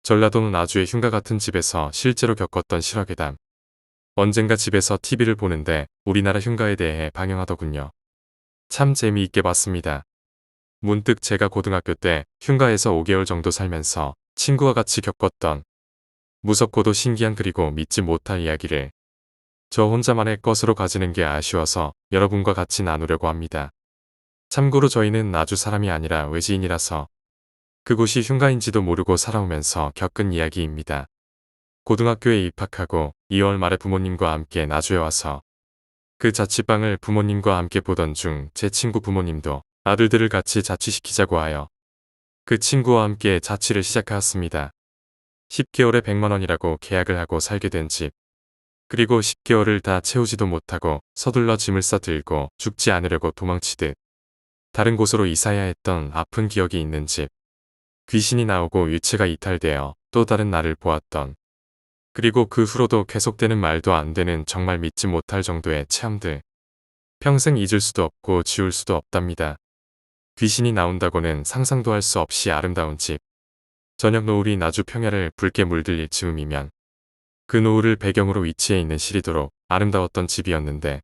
전라도 나주의 흉가 같은 집에서 실제로 겪었던 실화괴담. 언젠가 집에서 TV를 보는데 우리나라 흉가에 대해 방영하더군요. 참 재미있게 봤습니다. 문득 제가 고등학교 때 흉가에서 5개월 정도 살면서 친구와 같이 겪었던 무섭고도 신기한 그리고 믿지 못할 이야기를 저 혼자만의 것으로 가지는 게 아쉬워서 여러분과 같이 나누려고 합니다. 참고로 저희는 나주 사람이 아니라 외지인이라서 그곳이 흉가인지도 모르고 살아오면서 겪은 이야기입니다. 고등학교에 입학하고 2월 말에 부모님과 함께 나주에 와서 그 자취방을 부모님과 함께 보던 중 제 친구 부모님도 아들들을 같이 자취시키자고 하여 그 친구와 함께 자취를 시작하였습니다. 10개월에 100만 원이라고 계약을 하고 살게 된 집. 그리고 10개월을 다 채우지도 못하고 서둘러 짐을 싸들고 죽지 않으려고 도망치듯 다른 곳으로 이사해야 했던 아픈 기억이 있는 집. 귀신이 나오고 유체가 이탈되어 또 다른 나를 보았던 그리고 그 후로도 계속되는 말도 안 되는 정말 믿지 못할 정도의 체험들. 평생 잊을 수도 없고 지울 수도 없답니다. 귀신이 나온다고는 상상도 할 수 없이 아름다운 집. 저녁 노을이 나주 평야를 붉게 물들일 즈음이면 그 노을을 배경으로 위치해 있는 시리도록 아름다웠던 집이었는데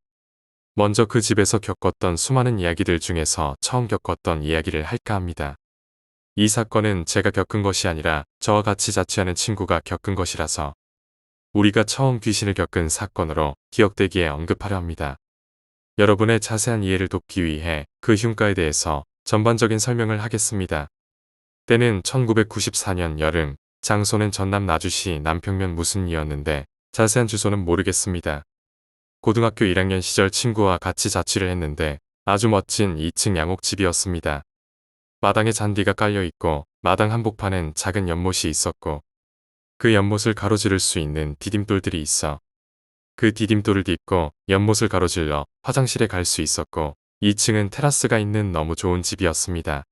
먼저 그 집에서 겪었던 수많은 이야기들 중에서 처음 겪었던 이야기를 할까 합니다. 이 사건은 제가 겪은 것이 아니라 저와 같이 자취하는 친구가 겪은 것이라서 우리가 처음 귀신을 겪은 사건으로 기억되기에 언급하려 합니다. 여러분의 자세한 이해를 돕기 위해 그 흉가에 대해서 전반적인 설명을 하겠습니다. 때는 1994년 여름, 장소는 전남 나주시 남평면 무순이었는데 자세한 주소는 모르겠습니다. 고등학교 1학년 시절 친구와 같이 자취를 했는데 아주 멋진 2층 양옥집이었습니다. 마당에 잔디가 깔려있고 마당 한복판엔 작은 연못이 있었고 그 연못을 가로지를 수 있는 디딤돌들이 있어 그 디딤돌을 딛고 연못을 가로질러 화장실에 갈 수 있었고 2층은 테라스가 있는 너무 좋은 집이었습니다.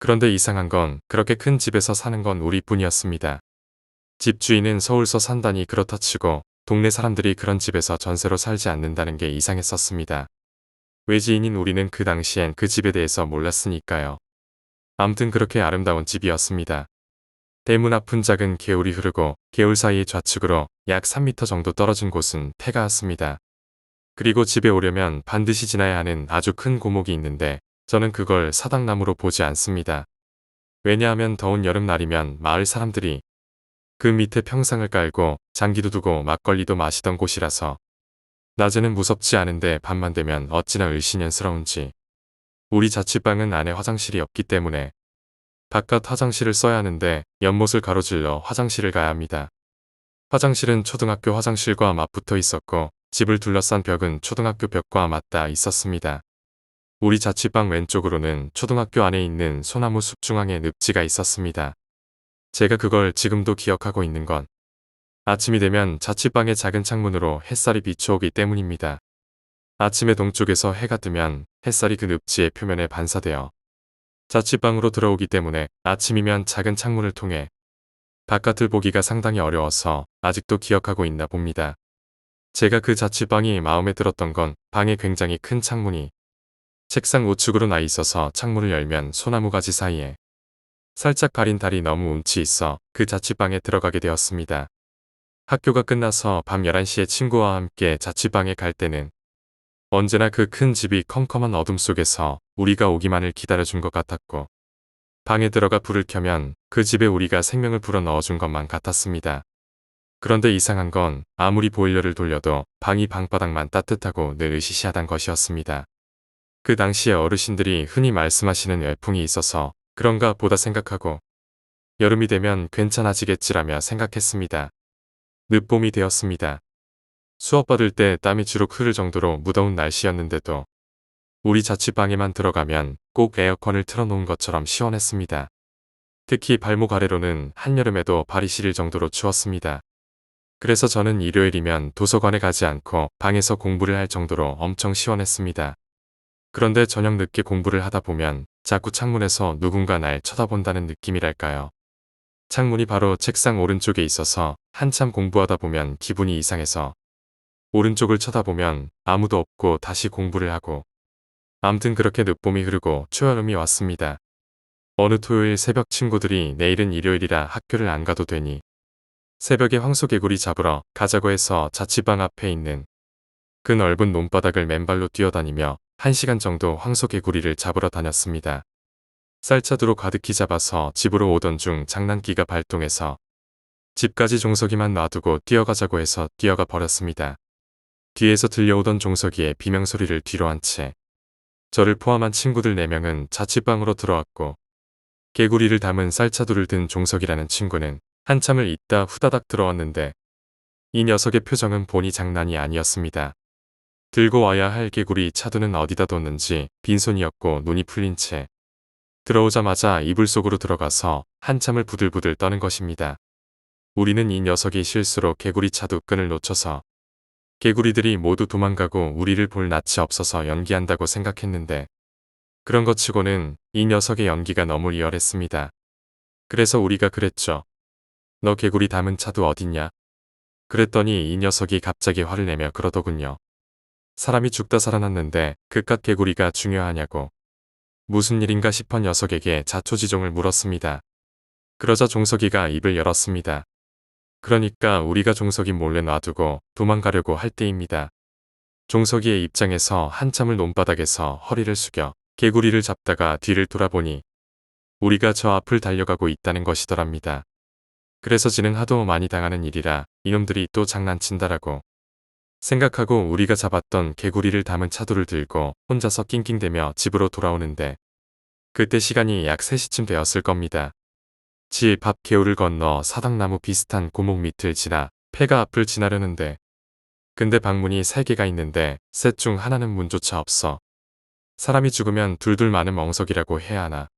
그런데 이상한 건 그렇게 큰 집에서 사는 건 우리뿐이었습니다. 집주인은 서울서 산다니 그렇다 치고 동네 사람들이 그런 집에서 전세로 살지 않는다는 게 이상했었습니다. 외지인인 우리는 그 당시엔 그 집에 대해서 몰랐으니까요. 암튼 그렇게 아름다운 집이었습니다. 대문 앞은 작은 개울이 흐르고 개울 사이의 좌측으로 약 3m 정도 떨어진 곳은 폐가였습니다. 그리고 집에 오려면 반드시 지나야 하는 아주 큰 고목이 있는데 저는 그걸 사당나무로 보지 않습니다. 왜냐하면 더운 여름날이면 마을 사람들이 그 밑에 평상을 깔고 장기도 두고 막걸리도 마시던 곳이라서 낮에는 무섭지 않은데 밤만 되면 어찌나 을씨년스러운지. 우리 자취방은 안에 화장실이 없기 때문에 바깥 화장실을 써야 하는데 연못을 가로질러 화장실을 가야 합니다. 화장실은 초등학교 화장실과 맞붙어 있었고 집을 둘러싼 벽은 초등학교 벽과 맞닿아 있었습니다. 우리 자취방 왼쪽으로는 초등학교 안에 있는 소나무 숲 중앙에 늪지가 있었습니다. 제가 그걸 지금도 기억하고 있는 건 아침이 되면 자취방의 작은 창문으로 햇살이 비추오기 때문입니다. 아침에 동쪽에서 해가 뜨면 햇살이 그 늪지의 표면에 반사되어 자취방으로 들어오기 때문에 아침이면 작은 창문을 통해 바깥을 보기가 상당히 어려워서 아직도 기억하고 있나 봅니다. 제가 그 자취방이 마음에 들었던 건 방에 굉장히 큰 창문이 책상 우측으로 나 있어서 창문을 열면 소나무 가지 사이에 살짝 가린 달이 너무 운치 있어 그 자취방에 들어가게 되었습니다. 학교가 끝나서 밤 11시에 친구와 함께 자취방에 갈 때는 언제나 그 큰 집이 컴컴한 어둠 속에서 우리가 오기만을 기다려준 것 같았고 방에 들어가 불을 켜면 그 집에 우리가 생명을 불어넣어준 것만 같았습니다. 그런데 이상한 건 아무리 보일러를 돌려도 방이 방바닥만 따뜻하고 늘 으시시하단 것이었습니다. 그 당시에 어르신들이 흔히 말씀하시는 외풍이 있어서 그런가 보다 생각하고 여름이 되면 괜찮아지겠지라며 생각했습니다. 늦봄이 되었습니다. 수업 받을 때 땀이 주룩 흐를 정도로 무더운 날씨였는데도 우리 자취방에만 들어가면 꼭 에어컨을 틀어놓은 것처럼 시원했습니다. 특히 발목 아래로는 한여름에도 발이 시릴 정도로 추웠습니다. 그래서 저는 일요일이면 도서관에 가지 않고 방에서 공부를 할 정도로 엄청 시원했습니다. 그런데 저녁 늦게 공부를 하다 보면 자꾸 창문에서 누군가 날 쳐다본다는 느낌이랄까요. 창문이 바로 책상 오른쪽에 있어서 한참 공부하다 보면 기분이 이상해서 오른쪽을 쳐다보면 아무도 없고 다시 공부를 하고 암튼 그렇게 늦봄이 흐르고 초여름이 왔습니다. 어느 토요일 새벽 친구들이 내일은 일요일이라 학교를 안 가도 되니 새벽에 황소개구리 잡으러 가자고 해서 자취방 앞에 있는 그 넓은 논바닥을 맨발로 뛰어다니며 1시간 정도 황소개구리를 잡으러 다녔습니다. 쌀차두로 가득히 잡아서 집으로 오던 중 장난기가 발동해서 집까지 종석이만 놔두고 뛰어가자고 해서 뛰어가 버렸습니다. 뒤에서 들려오던 종석이의 비명소리를 뒤로 한 채 저를 포함한 친구들 4명은 자취방으로 들어왔고 개구리를 담은 쌀차두를 든 종석이라는 친구는 한참을 있다 후다닥 들어왔는데 이 녀석의 표정은 보니 장난이 아니었습니다. 들고 와야 할 개구리 차두는 어디다 뒀는지 빈손이었고 눈이 풀린 채 들어오자마자 이불 속으로 들어가서 한참을 부들부들 떠는 것입니다. 우리는 이 녀석이 실수로 개구리 차두 끈을 놓쳐서 개구리들이 모두 도망가고 우리를 볼 낯이 없어서 연기한다고 생각했는데 그런 것 치고는 이 녀석의 연기가 너무 리얼했습니다. 그래서 우리가 그랬죠. 너 개구리 담은 차두 어딨냐? 그랬더니 이 녀석이 갑자기 화를 내며 그러더군요. 사람이 죽다 살아났는데 그깟 개구리가 중요하냐고. 무슨 일인가 싶어 녀석에게 자초지종을 물었습니다. 그러자 종석이가 입을 열었습니다. 그러니까 우리가 종석이 몰래 놔두고 도망가려고 할 때입니다. 종석이의 입장에서 한참을 논바닥에서 허리를 숙여 개구리를 잡다가 뒤를 돌아보니 우리가 저 앞을 달려가고 있다는 것이더랍니다. 그래서 지는 하도 많이 당하는 일이라 이놈들이 또 장난친다라고 생각하고 우리가 잡았던 개구리를 담은 차두를 들고 혼자서 낑낑대며 집으로 돌아오는데 그때 시간이 약 3시쯤 되었을 겁니다. 집 앞 개울을 건너 사당나무 비슷한 고목 밑을 지나 폐가 앞을 지나려는데 근데 방문이 3개가 있는데 셋 중 하나는 문조차 없어. 사람이 죽으면 둘둘 마는 멍석이라고 해야 하나.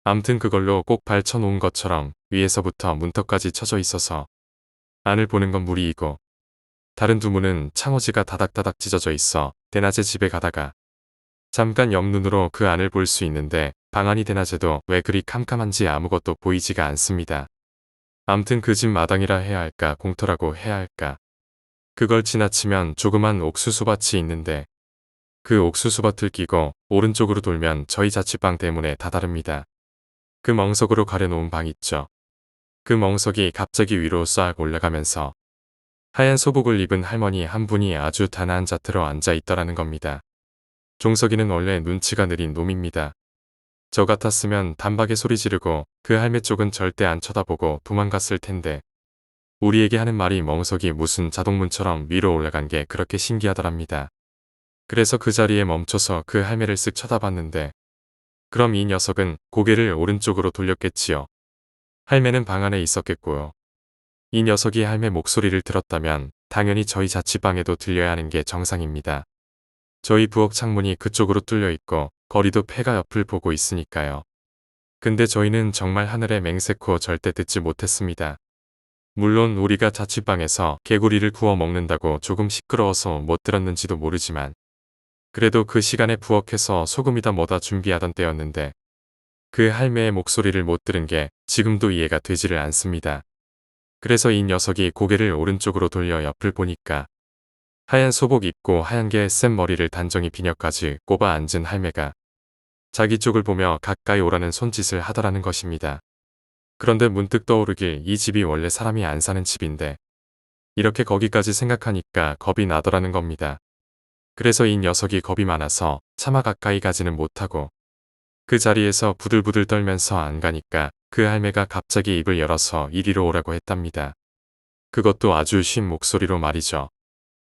암튼 그걸로 꼭 발쳐놓은 것처럼 위에서부터 문턱까지 쳐져 있어서 안을 보는 건 무리이고 다른 두 문은 창호지가 다닥다닥 찢어져 있어 대낮에 집에 가다가 잠깐 옆눈으로 그 안을 볼 수 있는데 방 안이 대낮에도 왜 그리 캄캄한지 아무것도 보이지가 않습니다. 암튼 그 집 마당이라 해야 할까 공터라고 해야 할까. 그걸 지나치면 조그만 옥수수밭이 있는데 그 옥수수밭을 끼고 오른쪽으로 돌면 저희 자취방 대문에 다다릅니다. 그 멍석으로 가려놓은 방 있죠. 그 멍석이 갑자기 위로 싹 올라가면서 하얀 소복을 입은 할머니 한 분이 아주 단아한 자태로 앉아 있더라는 겁니다. 종석이는 원래 눈치가 느린 놈입니다. 저 같았으면 단박에 소리 지르고 그 할매 쪽은 절대 안 쳐다보고 도망갔을 텐데 우리에게 하는 말이 멍석이 무슨 자동문처럼 위로 올라간 게 그렇게 신기하더랍니다. 그래서 그 자리에 멈춰서 그 할매를 쓱 쳐다봤는데 그럼 이 녀석은 고개를 오른쪽으로 돌렸겠지요. 할매는 방 안에 있었겠고요. 이 녀석이 할매 목소리를 들었다면 당연히 저희 자취방에도 들려야 하는 게 정상입니다. 저희 부엌 창문이 그쪽으로 뚫려 있고 거리도 폐가 옆을 보고 있으니까요. 근데 저희는 정말 하늘에 맹세코 절대 듣지 못했습니다. 물론 우리가 자취방에서 개구리를 구워 먹는다고 조금 시끄러워서 못 들었는지도 모르지만 그래도 그 시간에 부엌에서 소금이다 뭐다 준비하던 때였는데 그 할매의 목소리를 못 들은 게 지금도 이해가 되지를 않습니다. 그래서 이 녀석이 고개를 오른쪽으로 돌려 옆을 보니까 하얀 소복 입고 하얀게 센 머리를 단정히 비녀까지 꼽아 앉은 할매가 자기 쪽을 보며 가까이 오라는 손짓을 하더라는 것입니다. 그런데 문득 떠오르길 이 집이 원래 사람이 안 사는 집인데 이렇게 거기까지 생각하니까 겁이 나더라는 겁니다. 그래서 이 녀석이 겁이 많아서 차마 가까이 가지는 못하고 그 자리에서 부들부들 떨면서 안 가니까 그 할매가 갑자기 입을 열어서 이리로 오라고 했답니다. 그것도 아주 쉰 목소리로 말이죠.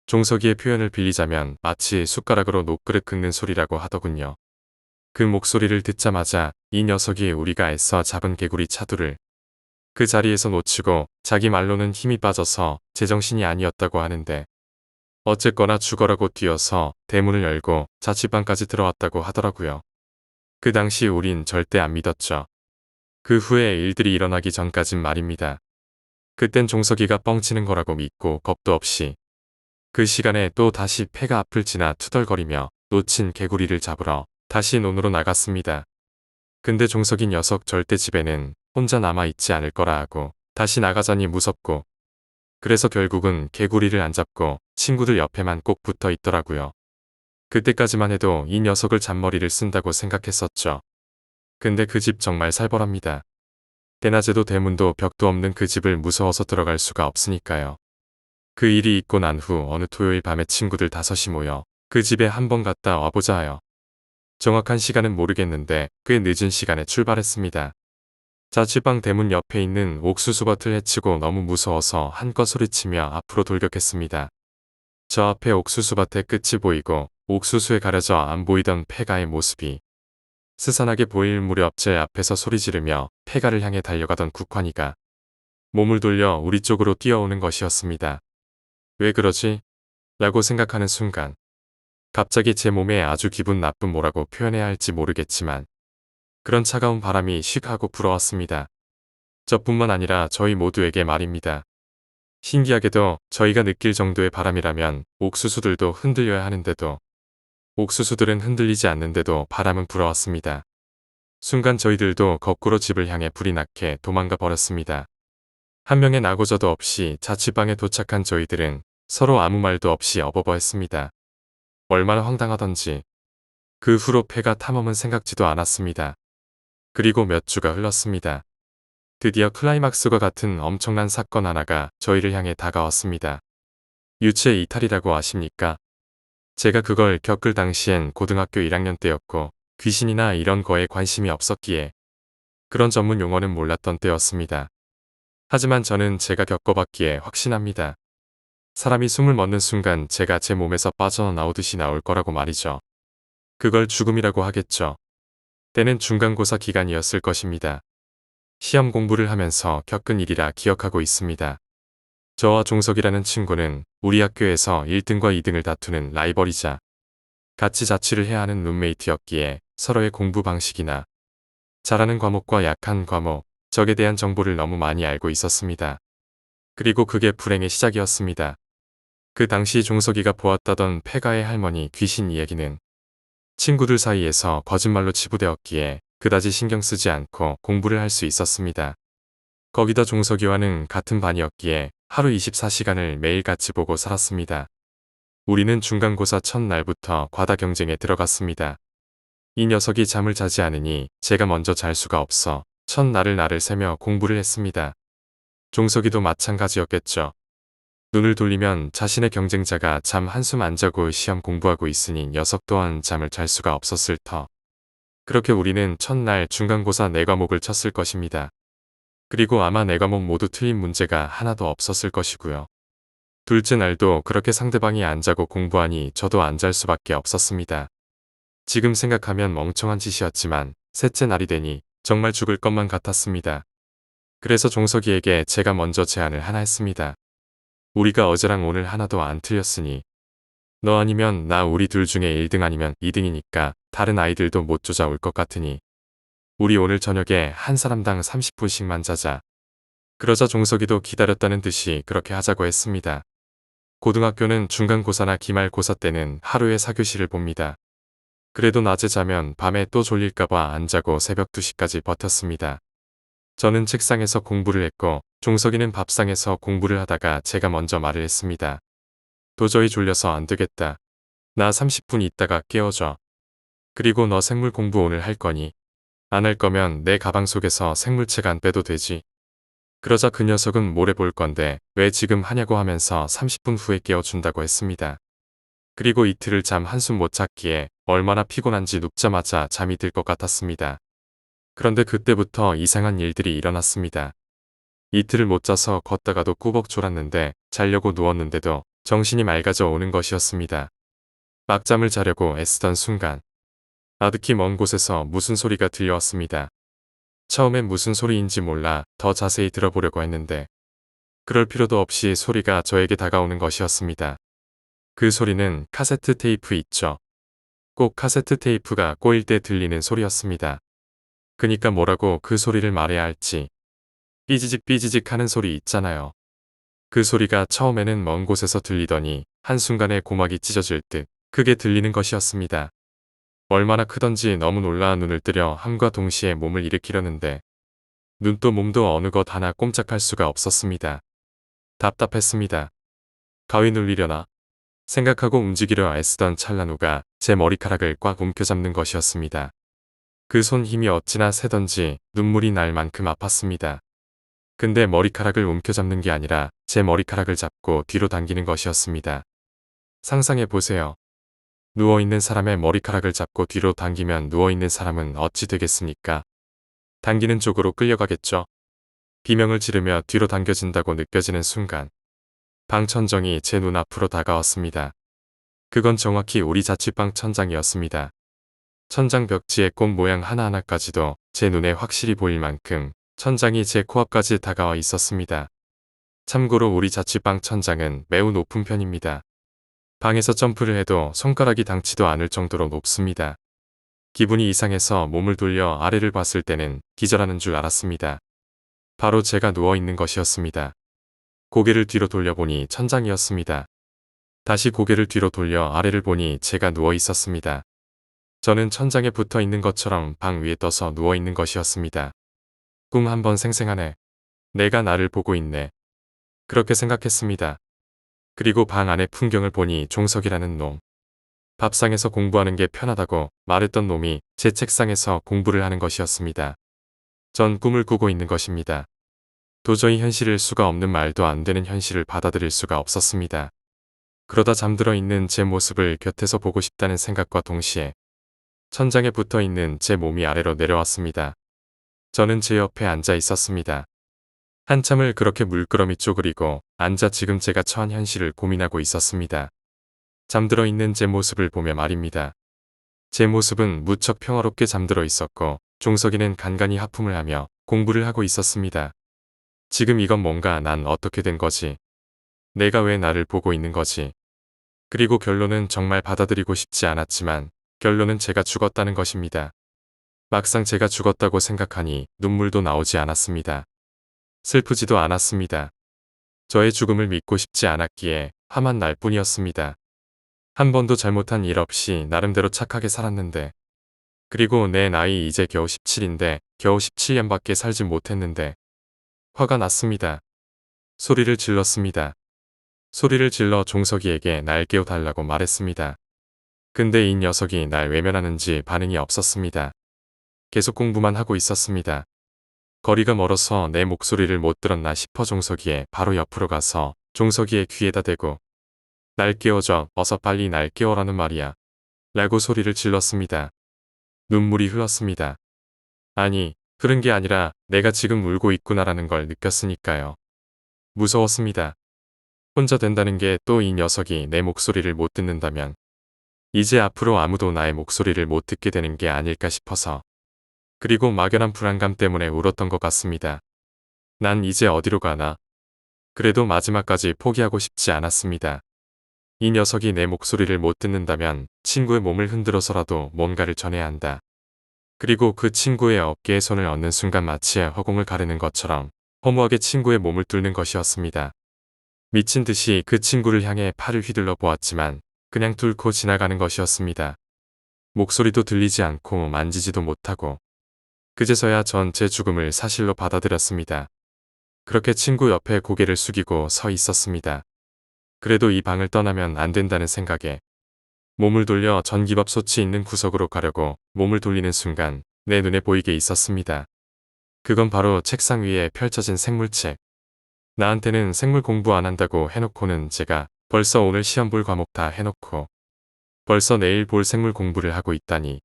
종석이의 표현을 빌리자면 마치 숟가락으로 녹그릇 긁는 소리라고 하더군요. 그 목소리를 듣자마자 이 녀석이 우리가 애써 잡은 개구리 차두를 그 자리에서 놓치고 자기 말로는 힘이 빠져서 제정신이 아니었다고 하는데 어쨌거나 죽어라고 뛰어서 대문을 열고 자취방까지 들어왔다고 하더라고요. 그 당시 우린 절대 안 믿었죠. 그 후에 일들이 일어나기 전까진 말입니다. 그땐 종석이가 뻥치는 거라고 믿고 겁도 없이 그 시간에 또 다시 폐가 앞을 지나 투덜거리며 놓친 개구리를 잡으러 다시 논으로 나갔습니다. 근데 종석이 녀석 절대 집에는 혼자 남아있지 않을 거라 하고 다시 나가자니 무섭고 그래서 결국은 개구리를 안 잡고 친구들 옆에만 꼭 붙어 있더라고요. 그때까지만 해도 이 녀석을 잔머리를 쓴다고 생각했었죠. 근데 그 집 정말 살벌합니다. 대낮에도 대문도 벽도 없는 그 집을 무서워서 들어갈 수가 없으니까요. 그 일이 있고 난 후 어느 토요일 밤에 친구들 5이 모여 그 집에 한번 갔다 와보자 하여 정확한 시간은 모르겠는데 꽤 늦은 시간에 출발했습니다. 자취방 대문 옆에 있는 옥수수밭을 헤치고 너무 무서워서 한껏 소리치며 앞으로 돌격했습니다. 저 앞에 옥수수밭의 끝이 보이고 옥수수에 가려져 안 보이던 폐가의 모습이 스산하게 보일 무렵 제 앞에서 소리 지르며 폐가를 향해 달려가던 국환이가 몸을 돌려 우리 쪽으로 뛰어오는 것이었습니다. 왜 그러지? 라고 생각하는 순간 갑자기 제 몸에 아주 기분 나쁜 뭐라고 표현해야 할지 모르겠지만 그런 차가운 바람이 휙 하고 불어왔습니다. 저뿐만 아니라 저희 모두에게 말입니다. 신기하게도 저희가 느낄 정도의 바람이라면 옥수수들도 흔들려야 하는데도 옥수수들은 흔들리지 않는데도 바람은 불어왔습니다. 순간 저희들도 거꾸로 집을 향해 불이 나게 도망가 버렸습니다. 한 명의 나고저도 없이 자취방에 도착한 저희들은 서로 아무 말도 없이 어버버했습니다. 얼마나 황당하던지 그 후로 폐가 탐험은 생각지도 않았습니다. 그리고 몇 주가 흘렀습니다. 드디어 클라이막스와 같은 엄청난 사건 하나가 저희를 향해 다가왔습니다. 유체 이탈이라고 아십니까? 제가 그걸 겪을 당시엔 고등학교 1학년 때였고 귀신이나 이런 거에 관심이 없었기에 그런 전문 용어는 몰랐던 때였습니다. 하지만 저는 제가 겪어봤기에 확신합니다. 사람이 숨을 멎는 순간 제가 제 몸에서 빠져나오듯이 나올 거라고 말이죠. 그걸 죽음이라고 하겠죠. 때는 중간고사 기간이었을 것입니다. 시험 공부를 하면서 겪은 일이라 기억하고 있습니다. 저와 종석이라는 친구는 우리 학교에서 1등과 2등을 다투는 라이벌이자 같이 자취를 해야 하는 룸메이트였기에 서로의 공부 방식이나 잘하는 과목과 약한 과목, 적에 대한 정보를 너무 많이 알고 있었습니다. 그리고 그게 불행의 시작이었습니다. 그 당시 종석이가 보았다던 폐가의 할머니 귀신 이야기는 친구들 사이에서 거짓말로 치부되었기에 그다지 신경 쓰지 않고 공부를 할 수 있었습니다. 거기다 종석이와는 같은 반이었기에 하루 24시간을 매일 같이 보고 살았습니다. 우리는 중간고사 첫날부터 과다 경쟁에 들어갔습니다. 이 녀석이 잠을 자지 않으니 제가 먼저 잘 수가 없어 첫날을 나를 새며 공부를 했습니다. 종석이도 마찬가지였겠죠. 눈을 돌리면 자신의 경쟁자가 잠 한숨 안 자고 시험 공부하고 있으니 녀석 또한 잠을 잘 수가 없었을 터. 그렇게 우리는 첫날 중간고사 4과목을 쳤을 것입니다. 그리고 아마 4과목 모두 틀린 문제가 하나도 없었을 것이고요. 둘째 날도 그렇게 상대방이 안 자고 공부하니 저도 안 잘 수밖에 없었습니다. 지금 생각하면 멍청한 짓이었지만 셋째 날이 되니 정말 죽을 것만 같았습니다. 그래서 종석이에게 제가 먼저 제안을 하나 했습니다. 우리가 어제랑 오늘 하나도 안 틀렸으니 너 아니면 나 우리 둘 중에 1등 아니면 2등이니까 다른 아이들도 못 쫓아올 것 같으니 우리 오늘 저녁에 한 사람당 30분씩만 자자. 그러자 종석이도 기다렸다는 듯이 그렇게 하자고 했습니다. 고등학교는 중간고사나 기말고사 때는 하루에 4교시를 봅니다. 그래도 낮에 자면 밤에 또 졸릴까봐 안 자고 새벽 2시까지 버텼습니다. 저는 책상에서 공부를 했고 종석이는 밥상에서 공부를 하다가 제가 먼저 말을 했습니다. 도저히 졸려서 안 되겠다. 나 30분 있다가 깨워줘. 그리고 너 생물 공부 오늘 할 거니? 안 할 거면 내 가방 속에서 생물책 안 빼도 되지. 그러자 그 녀석은 모레 볼 건데 왜 지금 하냐고 하면서 30분 후에 깨워준다고 했습니다. 그리고 이틀을 잠 한숨 못 잤기에 얼마나 피곤한지 눕자마자 잠이 들 것 같았습니다. 그런데 그때부터 이상한 일들이 일어났습니다. 이틀을 못 자서 걷다가도 꾸벅 졸았는데 자려고 누웠는데도 정신이 맑아져 오는 것이었습니다. 막잠을 자려고 애쓰던 순간 아득히 먼 곳에서 무슨 소리가 들려왔습니다. 처음엔 무슨 소리인지 몰라 더 자세히 들어보려고 했는데 그럴 필요도 없이 소리가 저에게 다가오는 것이었습니다. 그 소리는 카세트 테이프 있죠. 꼭 카세트 테이프가 꼬일 때 들리는 소리였습니다. 그니까 뭐라고 그 소리를 말해야 할지. 삐지직 삐지직 하는 소리 있잖아요. 그 소리가 처음에는 먼 곳에서 들리더니 한순간에 고막이 찢어질 듯 크게 들리는 것이었습니다. 얼마나 크던지 너무 놀라 눈을 뜨려 함과 동시에 몸을 일으키려는데 눈도 몸도 어느 것 하나 꼼짝할 수가 없었습니다. 답답했습니다. 가위 눌리려나 생각하고 움직이려 애쓰던 찰나 누가 제 머리카락을 꽉 움켜잡는 것이었습니다. 그 손 힘이 어찌나 세던지 눈물이 날 만큼 아팠습니다. 근데 머리카락을 움켜잡는 게 아니라 제 머리카락을 잡고 뒤로 당기는 것이었습니다. 상상해 보세요. 누워있는 사람의 머리카락을 잡고 뒤로 당기면 누워있는 사람은 어찌 되겠습니까? 당기는 쪽으로 끌려가겠죠. 비명을 지르며 뒤로 당겨진다고 느껴지는 순간 방천정이 제 눈앞으로 다가왔습니다. 그건 정확히 우리 자취방 천장이었습니다. 천장 벽지의 꽃 모양 하나하나까지도 제 눈에 확실히 보일 만큼 천장이 제 코앞까지 다가와 있었습니다. 참고로 우리 자취방 천장은 매우 높은 편입니다. 방에서 점프를 해도 손가락이 닿지도 않을 정도로 높습니다. 기분이 이상해서 몸을 돌려 아래를 봤을 때는 기절하는 줄 알았습니다. 바로 제가 누워있는 것이었습니다. 고개를 뒤로 돌려보니 천장이었습니다. 다시 고개를 뒤로 돌려 아래를 보니 제가 누워 있었습니다. 저는 천장에 붙어 있는 것처럼 방 위에 떠서 누워 있는 것이었습니다. 꿈 한 번 생생하네. 내가 나를 보고 있네. 그렇게 생각했습니다. 그리고 방 안의 풍경을 보니 종석이라는 놈. 밥상에서 공부하는 게 편하다고 말했던 놈이 제 책상에서 공부를 하는 것이었습니다. 전 꿈을 꾸고 있는 것입니다. 도저히 현실일 수가 없는 말도 안 되는 현실을 받아들일 수가 없었습니다. 그러다 잠들어 있는 제 모습을 곁에서 보고 싶다는 생각과 동시에 천장에 붙어 있는 제 몸이 아래로 내려왔습니다. 저는 제 옆에 앉아 있었습니다. 한참을 그렇게 물끄러미 쪼그리고 앉아 지금 제가 처한 현실을 고민하고 있었습니다. 잠들어 있는 제 모습을 보며 말입니다. 제 모습은 무척 평화롭게 잠들어 있었고 종석이는 간간히 하품을 하며 공부를 하고 있었습니다. 지금 이건 뭔가 난 어떻게 된 거지? 내가 왜 나를 보고 있는 거지? 그리고 결론은 정말 받아들이고 싶지 않았지만 결론은 제가 죽었다는 것입니다. 막상 제가 죽었다고 생각하니 눈물도 나오지 않았습니다. 슬프지도 않았습니다. 저의 죽음을 믿고 싶지 않았기에 화만 날 뿐이었습니다. 한 번도 잘못한 일 없이 나름대로 착하게 살았는데, 그리고 내 나이 이제 겨우 17인데 겨우 17년밖에 살지 못했는데 화가 났습니다. 소리를 질렀습니다. 소리를 질러 종석이에게 날 깨워달라고 말했습니다. 근데 이 녀석이 날 외면하는지 반응이 없었습니다. 계속 공부만 하고 있었습니다. 거리가 멀어서 내 목소리를 못 들었나 싶어 종석이의 바로 옆으로 가서 종석이의 귀에다 대고 날 깨워줘, 어서 빨리 날 깨워라는 말이야. 라고 소리를 질렀습니다. 눈물이 흘렀습니다. 아니, 그런 게 아니라 내가 지금 울고 있구나라는 걸 느꼈으니까요. 무서웠습니다. 혼자 된다는 게 또 이 녀석이 내 목소리를 못 듣는다면 이제 앞으로 아무도 나의 목소리를 못 듣게 되는 게 아닐까 싶어서, 그리고 막연한 불안감 때문에 울었던 것 같습니다. 난 이제 어디로 가나? 그래도 마지막까지 포기하고 싶지 않았습니다. 이 녀석이 내 목소리를 못 듣는다면 친구의 몸을 흔들어서라도 뭔가를 전해야 한다. 그리고 그 친구의 어깨에 손을 얹는 순간 마치 허공을 가르는 것처럼 허무하게 친구의 몸을 뚫는 것이었습니다. 미친 듯이 그 친구를 향해 팔을 휘둘러 보았지만 그냥 뚫고 지나가는 것이었습니다. 목소리도 들리지 않고 만지지도 못하고 그제서야 전 제 죽음을 사실로 받아들였습니다. 그렇게 친구 옆에 고개를 숙이고 서 있었습니다. 그래도 이 방을 떠나면 안 된다는 생각에 몸을 돌려 전기밥솥이 있는 구석으로 가려고 몸을 돌리는 순간 내 눈에 보이게 있었습니다. 그건 바로 책상 위에 펼쳐진 생물책. 나한테는 생물 공부 안 한다고 해놓고는 제가 벌써 오늘 시험 볼 과목 다 해놓고 벌써 내일 볼 생물 공부를 하고 있다니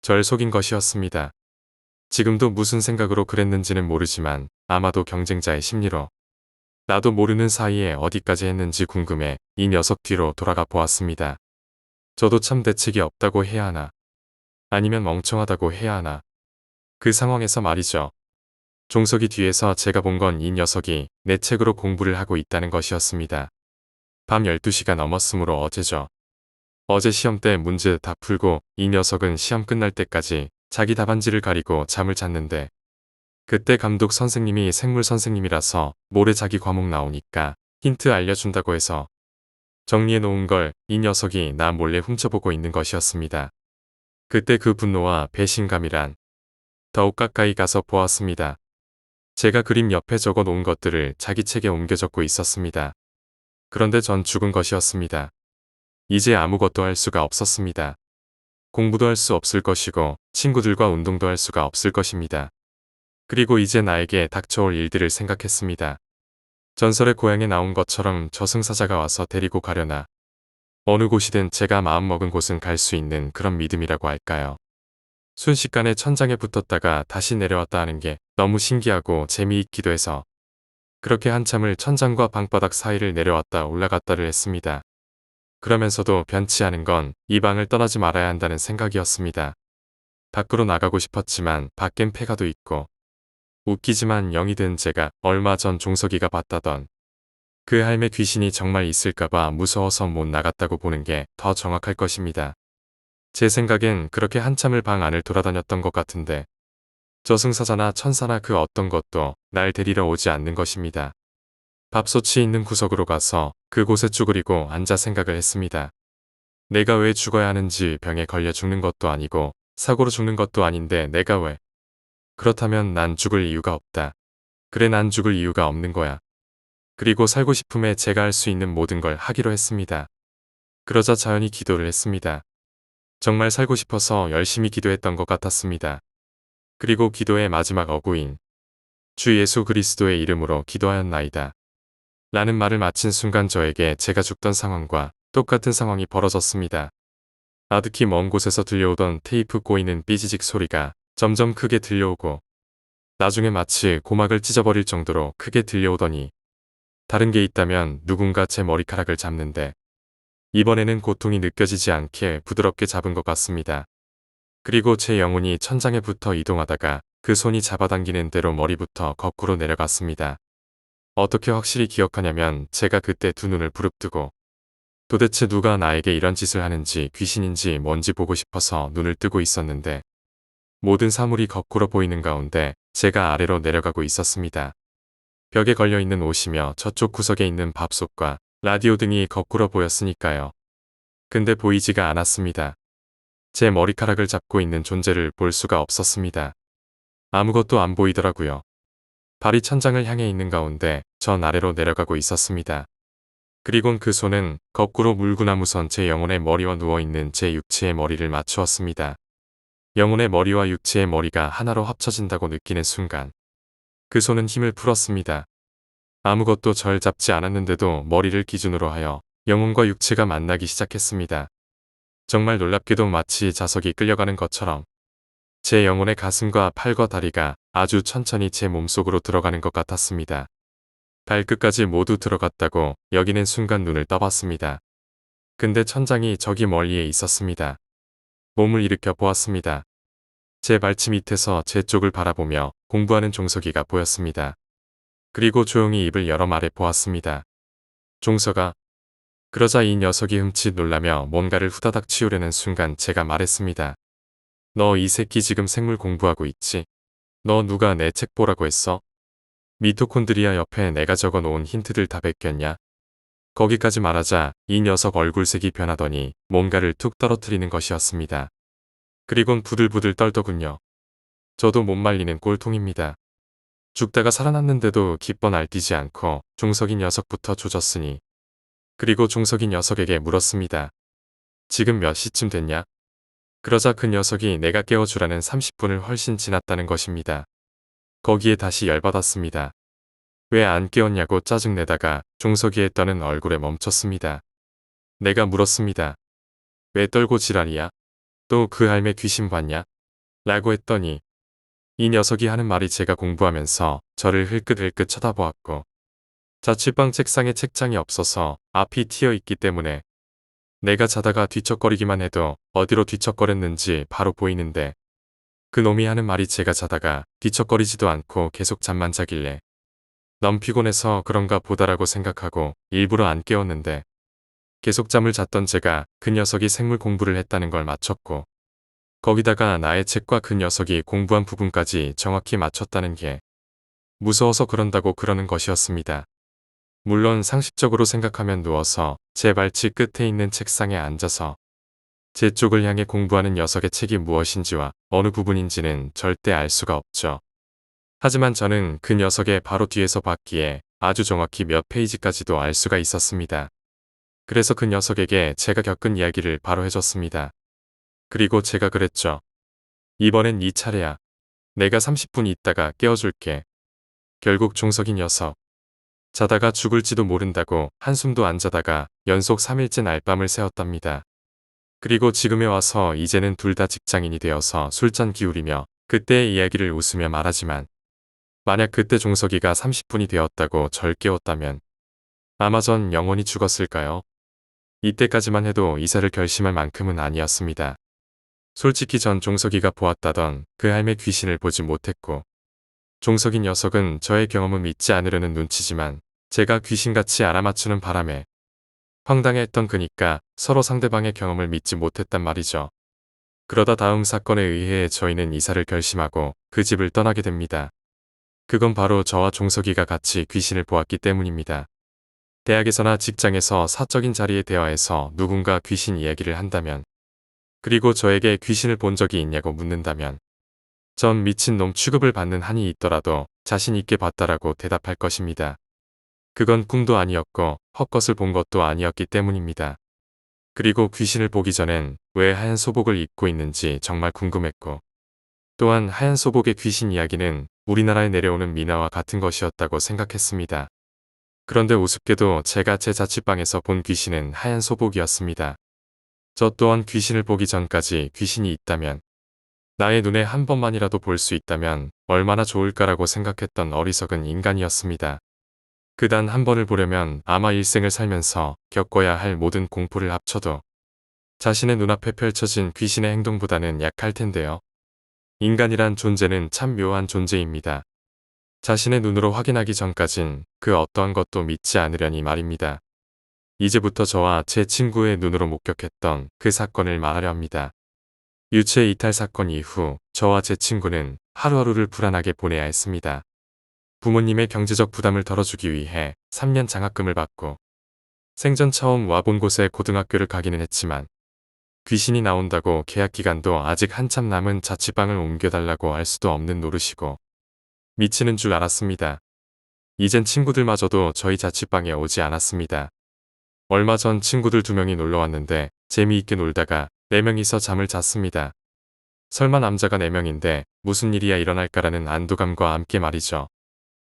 절 속인 것이었습니다. 지금도 무슨 생각으로 그랬는지는 모르지만 아마도 경쟁자의 심리로 나도 모르는 사이에 어디까지 했는지 궁금해 이 녀석 뒤로 돌아가 보았습니다. 저도 참 대책이 없다고 해야 하나, 아니면 멍청하다고 해야 하나. 그 상황에서 말이죠. 종석이 뒤에서 제가 본 건 이 녀석이 내 책으로 공부를 하고 있다는 것이었습니다. 밤 12시가 넘었으므로 어제죠. 어제 시험 때 문제 다 풀고 이 녀석은 시험 끝날 때까지 자기 답안지를 가리고 잠을 잤는데, 그때 감독 선생님이 생물 선생님이라서 모레 자기 과목 나오니까 힌트 알려준다고 해서 정리해 놓은 걸 이 녀석이 나 몰래 훔쳐보고 있는 것이었습니다. 그때 그 분노와 배신감이란 더욱 가까이 가서 보았습니다. 제가 그림 옆에 적어 놓은 것들을 자기 책에 옮겨 적고 있었습니다. 그런데 전 죽은 것이었습니다. 이제 아무것도 할 수가 없었습니다. 공부도 할 수 없을 것이고 친구들과 운동도 할 수가 없을 것입니다. 그리고 이제 나에게 닥쳐올 일들을 생각했습니다. 전설의 고향에 나온 것처럼 저승사자가 와서 데리고 가려나. 어느 곳이든 제가 마음먹은 곳은 갈 수 있는 그런 믿음이라고 할까요. 순식간에 천장에 붙었다가 다시 내려왔다 하는 게 너무 신기하고 재미있기도 해서 그렇게 한참을 천장과 방바닥 사이를 내려왔다 올라갔다를 했습니다. 그러면서도 변치 않은 건 이 방을 떠나지 말아야 한다는 생각이었습니다. 밖으로 나가고 싶었지만 밖엔 폐가도 있고 웃기지만 영이 된 제가 얼마 전 종석이가 봤다던 그 할매 귀신이 정말 있을까봐 무서워서 못 나갔다고 보는 게 더 정확할 것입니다. 제 생각엔 그렇게 한참을 방 안을 돌아다녔던 것 같은데 저승사자나 천사나 그 어떤 것도 날 데리러 오지 않는 것입니다. 밥솥이 있는 구석으로 가서 그곳에 쭈그리고 앉아 생각을 했습니다. 내가 왜 죽어야 하는지 병에 걸려 죽는 것도 아니고 사고로 죽는 것도 아닌데 내가 왜? 그렇다면 난 죽을 이유가 없다. 그래 난 죽을 이유가 없는 거야. 그리고 살고 싶음에 제가 할 수 있는 모든 걸 하기로 했습니다. 그러자 자연히 기도를 했습니다. 정말 살고 싶어서 열심히 기도했던 것 같았습니다. 그리고 기도의 마지막 어구인 주 예수 그리스도의 이름으로 기도하였나이다. 라는 말을 마친 순간 저에게 제가 죽던 상황과 똑같은 상황이 벌어졌습니다. 아득히 먼 곳에서 들려오던 테이프 꼬이는 삐지직 소리가 점점 크게 들려오고 나중에 마치 고막을 찢어버릴 정도로 크게 들려오더니 다른 게 있다면 누군가 제 머리카락을 잡는데 이번에는 고통이 느껴지지 않게 부드럽게 잡은 것 같습니다. 그리고 제 영혼이 천장에 붙어 이동하다가 그 손이 잡아당기는 대로 머리부터 거꾸로 내려갔습니다. 어떻게 확실히 기억하냐면 제가 그때 두 눈을 부릅뜨고 도대체 누가 나에게 이런 짓을 하는지 귀신인지 뭔지 보고 싶어서 눈을 뜨고 있었는데 모든 사물이 거꾸로 보이는 가운데 제가 아래로 내려가고 있었습니다. 벽에 걸려있는 옷이며 저쪽 구석에 있는 밥솥과 라디오 등이 거꾸로 보였으니까요. 근데 보이지가 않았습니다. 제 머리카락을 잡고 있는 존재를 볼 수가 없었습니다. 아무것도 안 보이더라고요. 발이 천장을 향해 있는 가운데 전 아래로 내려가고 있었습니다. 그리곤 그 손은 거꾸로 물구나무선 제 영혼의 머리와 누워있는 제 육체의 머리를 맞추었습니다. 영혼의 머리와 육체의 머리가 하나로 합쳐진다고 느끼는 순간 그 손은 힘을 풀었습니다. 아무것도 절 잡지 않았는데도 머리를 기준으로 하여 영혼과 육체가 만나기 시작했습니다. 정말 놀랍게도 마치 자석이 끌려가는 것처럼 제 영혼의 가슴과 팔과 다리가 아주 천천히 제 몸속으로 들어가는 것 같았습니다. 발끝까지 모두 들어갔다고 여기는 순간 눈을 떠봤습니다. 근데 천장이 저기 멀리에 있었습니다. 몸을 일으켜 보았습니다. 제 발치 밑에서 제 쪽을 바라보며 공부하는 종석이가 보였습니다. 그리고 조용히 입을 열어 말해 보았습니다. 종석아. 그러자 이 녀석이 흠칫 놀라며 뭔가를 후다닥 치우려는 순간 제가 말했습니다. 너 이 새끼 지금 생물 공부하고 있지? 너 누가 내 책 보라고 했어? 미토콘드리아 옆에 내가 적어 놓은 힌트들 다 베꼈냐? 거기까지 말하자 이 녀석 얼굴색이 변하더니 뭔가를 툭 떨어뜨리는 것이었습니다. 그리곤 부들부들 떨더군요. 저도 못 말리는 꼴통입니다. 죽다가 살아났는데도 기뻐 날뛰지 않고 종석이 녀석부터 조졌으니. 그리고 종석이 녀석에게 물었습니다. 지금 몇 시쯤 됐냐? 그러자 그 녀석이 내가 깨워주라는 30분을 훨씬 지났다는 것입니다. 거기에 다시 열받았습니다. 왜 안 깨웠냐고 짜증내다가 종석이의 떠는 얼굴에 멈췄습니다. 내가 물었습니다. 왜 떨고 지랄이야? 또 그 할매 귀신 봤냐? 라고 했더니 이 녀석이 하는 말이 제가 공부하면서 저를 흘끗흘끗 쳐다보았고 자취방 책상에 책장이 없어서 앞이 트여 있기 때문에 내가 자다가 뒤척거리기만 해도 어디로 뒤척거렸는지 바로 보이는데 그 놈이 하는 말이 제가 자다가 뒤척거리지도 않고 계속 잠만 자길래 너무 피곤해서 그런가 보다라고 생각하고 일부러 안 깨웠는데 계속 잠을 잤던 제가 그 녀석이 생물 공부를 했다는 걸 맞췄고 거기다가 나의 책과 그 녀석이 공부한 부분까지 정확히 맞췄다는 게 무서워서 그런다고 그러는 것이었습니다. 물론 상식적으로 생각하면 누워서 제 발치 끝에 있는 책상에 앉아서 제 쪽을 향해 공부하는 녀석의 책이 무엇인지와 어느 부분인지는 절대 알 수가 없죠. 하지만 저는 그 녀석의 바로 뒤에서 봤기에 아주 정확히 몇 페이지까지도 알 수가 있었습니다. 그래서 그 녀석에게 제가 겪은 이야기를 바로 해줬습니다. 그리고 제가 그랬죠. 이번엔 네 차례야. 내가 30분 있다가 깨워줄게. 결국 종석이 녀석. 자다가 죽을지도 모른다고 한숨도 안 자다가 연속 3일째 날밤을 새웠답니다. 그리고 지금에 와서 이제는 둘 다 직장인이 되어서 술잔 기울이며 그때의 이야기를 웃으며 말하지만 만약 그때 종석이가 30분이 되었다고 절 깨웠다면 아마 전 영원히 죽었을까요? 이때까지만 해도 이사를 결심할 만큼은 아니었습니다. 솔직히 전 종석이가 보았다던 그 할매 귀신을 보지 못했고 종석이 녀석은 저의 경험을 믿지 않으려는 눈치지만 제가 귀신같이 알아맞추는 바람에 황당해했던 그니까 서로 상대방의 경험을 믿지 못했단 말이죠. 그러다 다음 사건에 의해 저희는 이사를 결심하고 그 집을 떠나게 됩니다. 그건 바로 저와 종석이가 같이 귀신을 보았기 때문입니다. 대학에서나 직장에서 사적인 자리에 대화해서 누군가 귀신 이야기를 한다면 그리고 저에게 귀신을 본 적이 있냐고 묻는다면 전 미친놈 취급을 받는 한이 있더라도 자신 있게 봤다라고 대답할 것입니다. 그건 꿈도 아니었고 헛것을 본 것도 아니었기 때문입니다. 그리고 귀신을 보기 전엔 왜 하얀 소복을 입고 있는지 정말 궁금했고 또한 하얀 소복의 귀신 이야기는 우리나라에 내려오는 민화와 같은 것이었다고 생각했습니다. 그런데 우습게도 제가 제 자취방에서 본 귀신은 하얀 소복이었습니다. 저 또한 귀신을 보기 전까지 귀신이 있다면 나의 눈에 한 번만이라도 볼 수 있다면 얼마나 좋을까라고 생각했던 어리석은 인간이었습니다. 그 단 한 번을 보려면 아마 일생을 살면서 겪어야 할 모든 공포를 합쳐도 자신의 눈앞에 펼쳐진 귀신의 행동보다는 약할 텐데요. 인간이란 존재는 참 묘한 존재입니다. 자신의 눈으로 확인하기 전까진 그 어떠한 것도 믿지 않으려니 말입니다. 이제부터 저와 제 친구의 눈으로 목격했던 그 사건을 말하려 합니다. 유체 이탈 사건 이후 저와 제 친구는 하루하루를 불안하게 보내야 했습니다. 부모님의 경제적 부담을 덜어주기 위해 3년 장학금을 받고 생전 처음 와본 곳에 고등학교를 가기는 했지만 귀신이 나온다고 계약 기간도 아직 한참 남은 자취방을 옮겨달라고 할 수도 없는 노릇이고 미치는 줄 알았습니다. 이젠 친구들마저도 저희 자취방에 오지 않았습니다. 얼마 전 친구들 2명이 놀러왔는데 재미있게 놀다가 4명이서 잠을 잤습니다. 설마 남자가 4명인데 무슨 일이야 일어날까라는 안도감과 함께 말이죠.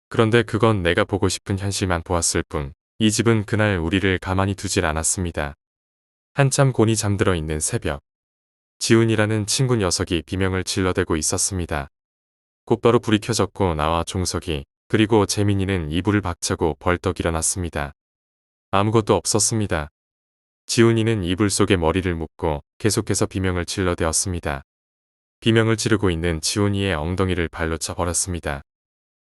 그런데 그건 내가 보고 싶은 현실만 보았을 뿐 이 집은 그날 우리를 가만히 두질 않았습니다. 한참 곤히 잠들어 있는 새벽 지훈이라는 친구 녀석이 비명을 질러대고 있었습니다. 곧바로 불이 켜졌고 나와 종석이 그리고 재민이는 이불을 박차고 벌떡 일어났습니다. 아무것도 없었습니다. 지훈이는 이불 속에 머리를 묻고 계속해서 비명을 질러대었습니다. 비명을 지르고 있는 지훈이의 엉덩이를 발로 차버렸습니다.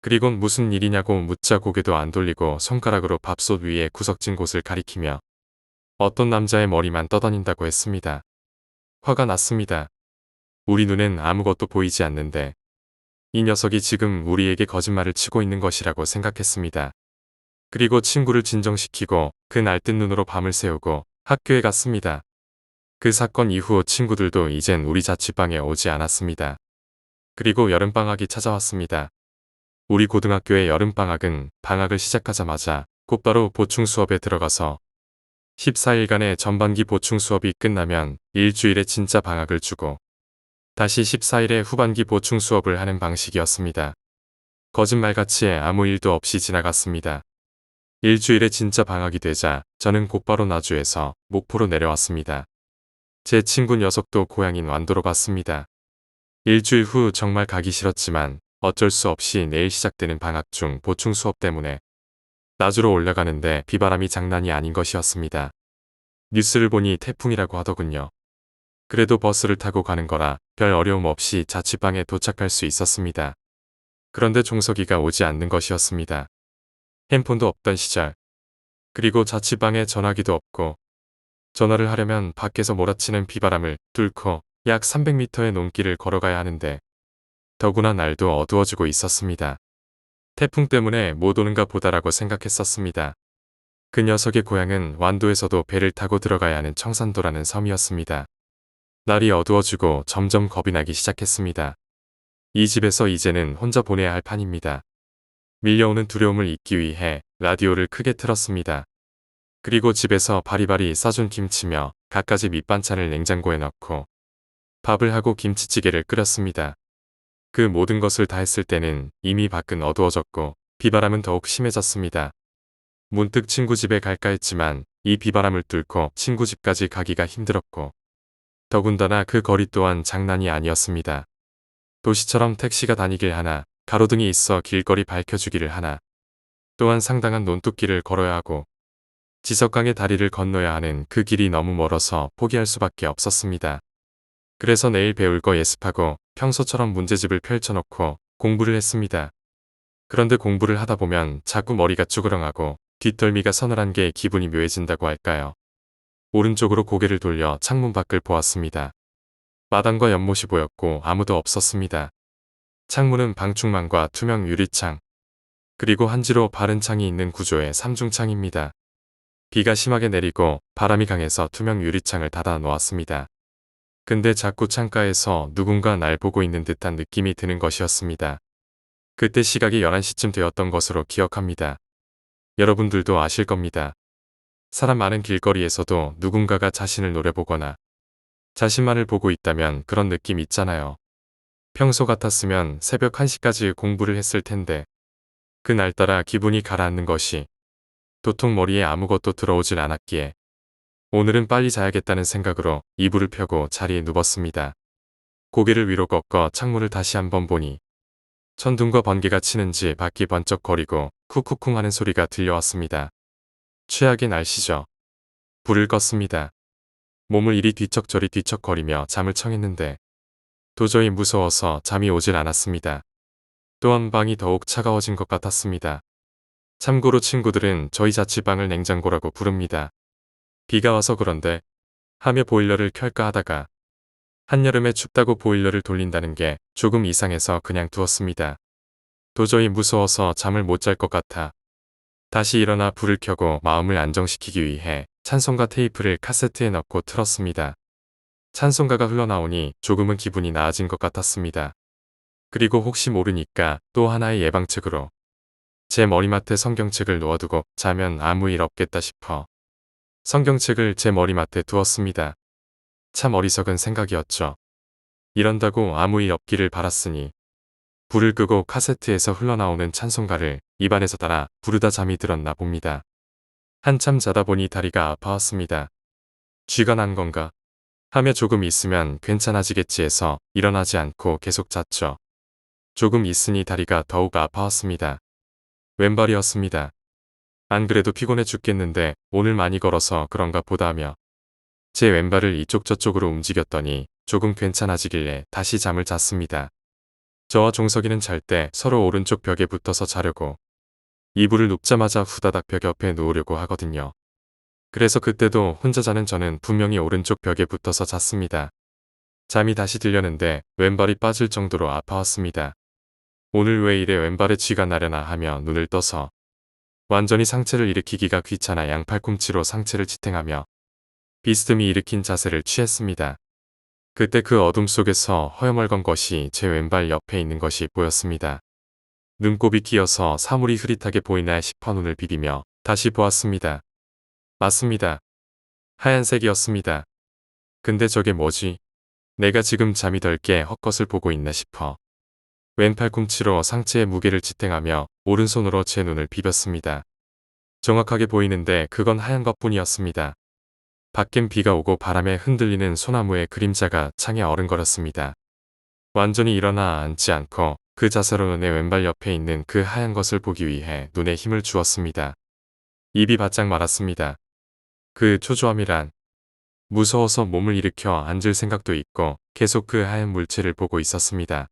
그리곤 무슨 일이냐고 묻자 고개도 안 돌리고 손가락으로 밥솥 위에 구석진 곳을 가리키며 어떤 남자의 머리만 떠다닌다고 했습니다. 화가 났습니다. 우리 눈엔 아무것도 보이지 않는데 이 녀석이 지금 우리에게 거짓말을 치고 있는 것이라고 생각했습니다. 그리고 친구를 진정시키고 그 날뜬 눈으로 밤을 새우고 학교에 갔습니다. 그 사건 이후 친구들도 이젠 우리 자취방에 오지 않았습니다. 그리고 여름방학이 찾아왔습니다. 우리 고등학교의 여름방학은 방학을 시작하자마자 곧바로 보충 수업에 들어가서 14일간의 전반기 보충 수업이 끝나면 일주일에 진짜 방학을 주고 다시 14일에 후반기 보충 수업을 하는 방식이었습니다. 거짓말같이 아무 일도 없이 지나갔습니다. 일주일에 진짜 방학이 되자 저는 곧바로 나주에서 목포로 내려왔습니다. 제 친구 녀석도 고향인 완도로 갔습니다. 일주일 후 정말 가기 싫었지만 어쩔 수 없이 내일 시작되는 방학 중 보충 수업 때문에 나주로 올라가는데 비바람이 장난이 아닌 것이었습니다. 뉴스를 보니 태풍이라고 하더군요. 그래도 버스를 타고 가는 거라 별 어려움 없이 자취방에 도착할 수 있었습니다. 그런데 종석이가 오지 않는 것이었습니다. 핸폰도 없던 시절, 그리고 자취방에 전화기도 없고 전화를 하려면 밖에서 몰아치는 비바람을 뚫고 약 300m의 논길을 걸어가야 하는데 더구나 날도 어두워지고 있었습니다. 태풍 때문에 못 오는가 보다라고 생각했었습니다. 그 녀석의 고향은 완도에서도 배를 타고 들어가야 하는 청산도라는 섬이었습니다. 날이 어두워지고 점점 겁이 나기 시작했습니다. 이 집에서 이제는 혼자 보내야 할 판입니다. 밀려오는 두려움을 잊기 위해 라디오를 크게 틀었습니다. 그리고 집에서 바리바리 싸준 김치며 갖가지 밑반찬을 냉장고에 넣고 밥을 하고 김치찌개를 끓였습니다. 그 모든 것을 다 했을 때는 이미 밖은 어두워졌고 비바람은 더욱 심해졌습니다. 문득 친구 집에 갈까 했지만 이 비바람을 뚫고 친구 집까지 가기가 힘들었고 더군다나 그 거리 또한 장난이 아니었습니다. 도시처럼 택시가 다니길 하나, 가로등이 있어 길거리 밝혀주기를 하나, 또한 상당한 논뚝길을 걸어야 하고 지석강의 다리를 건너야 하는 그 길이 너무 멀어서 포기할 수밖에 없었습니다. 그래서 내일 배울 거 예습하고 평소처럼 문제집을 펼쳐놓고 공부를 했습니다. 그런데 공부를 하다 보면 자꾸 머리가 쭈그렁하고 뒷덜미가 서늘한 게 기분이 묘해진다고 할까요? 오른쪽으로 고개를 돌려 창문 밖을 보았습니다. 마당과 연못이 보였고 아무도 없었습니다. 창문은 방충망과 투명 유리창, 그리고 한지로 바른 창이 있는 구조의 삼중창입니다. 비가 심하게 내리고 바람이 강해서 투명 유리창을 닫아 놓았습니다. 근데 자꾸 창가에서 누군가 날 보고 있는 듯한 느낌이 드는 것이었습니다. 그때 시각이 11시쯤 되었던 것으로 기억합니다. 여러분들도 아실 겁니다. 사람 많은 길거리에서도 누군가가 자신을 노려보거나 자신만을 보고 있다면 그런 느낌 있잖아요. 평소 같았으면 새벽 1시까지 공부를 했을 텐데 그날따라 기분이 가라앉는 것이 도통 머리에 아무것도 들어오질 않았기에 오늘은 빨리 자야겠다는 생각으로 이불을 펴고 자리에 누웠습니다. 고개를 위로 꺾어 창문을 다시 한번 보니 천둥과 번개가 치는지 밖이 번쩍거리고 쿡쿡쿵 하는 소리가 들려왔습니다. 최악의 날씨죠. 불을 껐습니다. 몸을 이리 뒤척저리 뒤척거리며 잠을 청했는데 도저히 무서워서 잠이 오질 않았습니다. 또한 방이 더욱 차가워진 것 같았습니다. 참고로 친구들은 저희 자취방을 냉장고라고 부릅니다. 비가 와서 그런데 하며 보일러를 켤까 하다가 한여름에 춥다고 보일러를 돌린다는 게 조금 이상해서 그냥 두었습니다. 도저히 무서워서 잠을 못 잘 것 같아 다시 일어나 불을 켜고 마음을 안정시키기 위해 찬송가 테이프를 카세트에 넣고 틀었습니다. 찬송가가 흘러나오니 조금은 기분이 나아진 것 같았습니다. 그리고 혹시 모르니까 또 하나의 예방책으로 제 머리맡에 성경책을 놓아두고 자면 아무 일 없겠다 싶어 성경책을 제 머리맡에 두었습니다. 참 어리석은 생각이었죠. 이런다고 아무 일 없기를 바랐으니 불을 끄고 카세트에서 흘러나오는 찬송가를 입안에서 따라 부르다 잠이 들었나 봅니다. 한참 자다 보니 다리가 아파왔습니다. 쥐가 난 건가 하며 조금 있으면 괜찮아지겠지 해서 일어나지 않고 계속 잤죠. 조금 있으니 다리가 더욱 아파왔습니다. 왼발이었습니다. 안 그래도 피곤해 죽겠는데 오늘 많이 걸어서 그런가 보다 하며 제 왼발을 이쪽 저쪽으로 움직였더니 조금 괜찮아지길래 다시 잠을 잤습니다. 저와 종석이는 잘 때 서로 오른쪽 벽에 붙어서 자려고 이불을 눕자마자 후다닥 벽 옆에 누우려고 하거든요. 그래서 그때도 혼자 자는 저는 분명히 오른쪽 벽에 붙어서 잤습니다. 잠이 다시 들려는데 왼발이 빠질 정도로 아파왔습니다. 오늘 왜 이래 왼발에 쥐가 나려나 하며 눈을 떠서 완전히 상체를 일으키기가 귀찮아 양팔꿈치로 상체를 지탱하며 비스듬히 일으킨 자세를 취했습니다. 그때 그 어둠 속에서 허여멀건 것이 제 왼발 옆에 있는 것이 보였습니다. 눈곱이 끼어서 사물이 흐릿하게 보이나 싶어 눈을 비비며 다시 보았습니다. 맞습니다. 하얀색이었습니다. 근데 저게 뭐지? 내가 지금 잠이 덜 깨 헛것을 보고 있나 싶어 왼팔꿈치로 상체의 무게를 지탱하며 오른손으로 제 눈을 비볐습니다. 정확하게 보이는데 그건 하얀 것뿐이었습니다. 밖엔 비가 오고 바람에 흔들리는 소나무의 그림자가 창에 어른거렸습니다. 완전히 일어나 앉지 않고 그 자세로 내 왼발 옆에 있는 그 하얀 것을 보기 위해 눈에 힘을 주었습니다. 입이 바짝 말았습니다. 그 초조함이란 무서워서 몸을 일으켜 앉을 생각도 있고 계속 그 하얀 물체를 보고 있었습니다.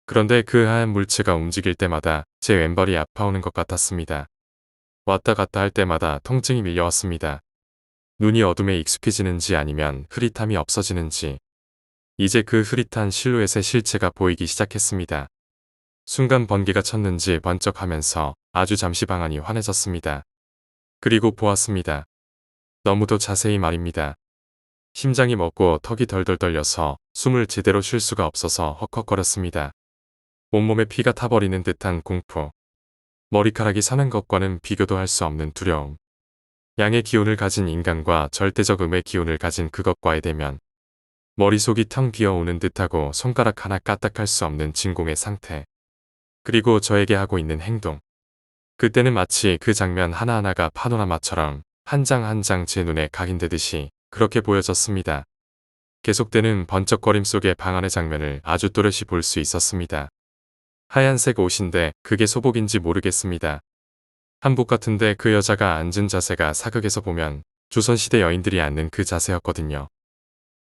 그런데 그 하얀 물체가 움직일 때마다 제 왼발이 아파오는 것 같았습니다. 왔다 갔다 할 때마다 통증이 밀려왔습니다. 눈이 어둠에 익숙해지는지 아니면 흐릿함이 없어지는지 이제 그 흐릿한 실루엣의 실체가 보이기 시작했습니다. 순간 번개가 쳤는지 번쩍하면서 아주 잠시 방안이 환해졌습니다. 그리고 보았습니다. 너무도 자세히 말입니다. 심장이 멎고 턱이 덜덜 떨려서 숨을 제대로 쉴 수가 없어서 헉헉거렸습니다. 온몸에 피가 타버리는 듯한 공포. 머리카락이 사는 것과는 비교도 할 수 없는 두려움. 양의 기운을 가진 인간과 절대적 음의 기운을 가진 그것과의 대면. 머릿속이 텅 비어오는 듯하고 손가락 하나 까딱할 수 없는 진공의 상태. 그리고 저에게 하고 있는 행동. 그때는 마치 그 장면 하나하나가 파노라마처럼 한 장 한 장 제 눈에 각인되듯이 그렇게 보여졌습니다. 계속되는 번쩍거림 속에 방 안의 장면을 아주 또렷이 볼 수 있었습니다. 하얀색 옷인데 그게 소복인지 모르겠습니다. 한복 같은데 그 여자가 앉은 자세가 사극에서 보면 조선시대 여인들이 앉는 그 자세였거든요.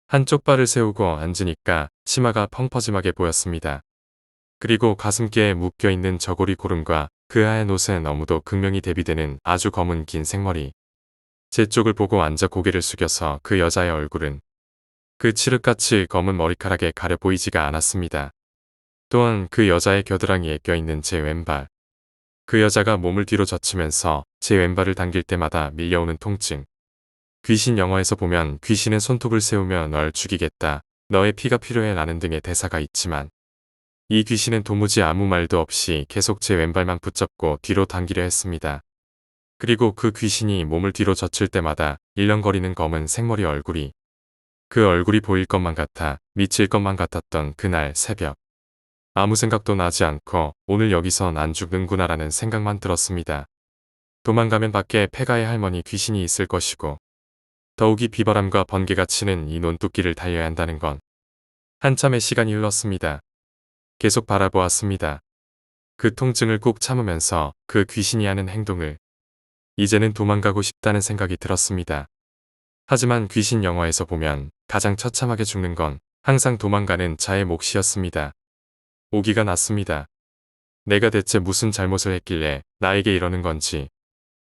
한쪽 발을 세우고 앉으니까 치마가 펑퍼짐하게 보였습니다. 그리고 가슴께에 묶여있는 저고리 고름과 그 하얀 옷에 너무도 극명히 대비되는 아주 검은 긴 생머리. 제 쪽을 보고 앉아 고개를 숙여서 그 여자의 얼굴은 그 칠흑같이 검은 머리카락에 가려 보이지가 않았습니다. 또한 그 여자의 겨드랑이에 껴있는 제 왼발. 그 여자가 몸을 뒤로 젖히면서 제 왼발을 당길 때마다 밀려오는 통증. 귀신 영화에서 보면 귀신은 손톱을 세우며 널 죽이겠다. 너의 피가 필요해 라는 등의 대사가 있지만 이 귀신은 도무지 아무 말도 없이 계속 제 왼발만 붙잡고 뒤로 당기려 했습니다. 그리고 그 귀신이 몸을 뒤로 젖힐 때마다 일렁거리는 검은 생머리 얼굴이 그 얼굴이 보일 것만 같아 미칠 것만 같았던 그날 새벽. 아무 생각도 나지 않고 오늘 여기선 안 죽는구나라는 생각만 들었습니다. 도망가면 밖에 폐가의 할머니 귀신이 있을 것이고 더욱이 비바람과 번개가 치는 이 논뚝길을 달려야 한다는 건 한참의 시간이 흘렀습니다. 계속 바라보았습니다. 그 통증을 꾹 참으면서 그 귀신이 하는 행동을 이제는 도망가고 싶다는 생각이 들었습니다. 하지만 귀신 영화에서 보면 가장 처참하게 죽는 건 항상 도망가는 자의 몫이었습니다. 오기가 났습니다. 내가 대체 무슨 잘못을 했길래 나에게 이러는 건지.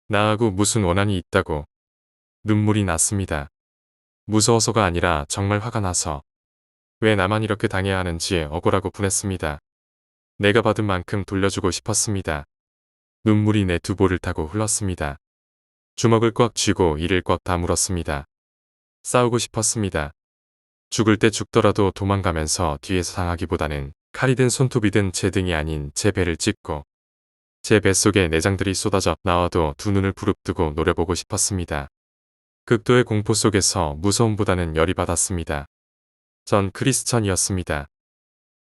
나하고 무슨 원한이 있다고. 눈물이 났습니다. 무서워서가 아니라 정말 화가 나서. 왜 나만 이렇게 당해야 하는지 억울하고 분했습니다. 내가 받은 만큼 돌려주고 싶었습니다. 눈물이 내 두 볼을 타고 흘렀습니다. 주먹을 꽉 쥐고 이를 꽉 다물었습니다. 싸우고 싶었습니다. 죽을 때 죽더라도 도망가면서 뒤에서 당하기보다는 칼이든 손톱이든 제 등이 아닌 제 배를 찢고 제 뱃속에 내장들이 쏟아져 나와도 두 눈을 부릅뜨고 노려보고 싶었습니다. 극도의 공포 속에서 무서움보다는 열이 받았습니다. 전 크리스천이었습니다.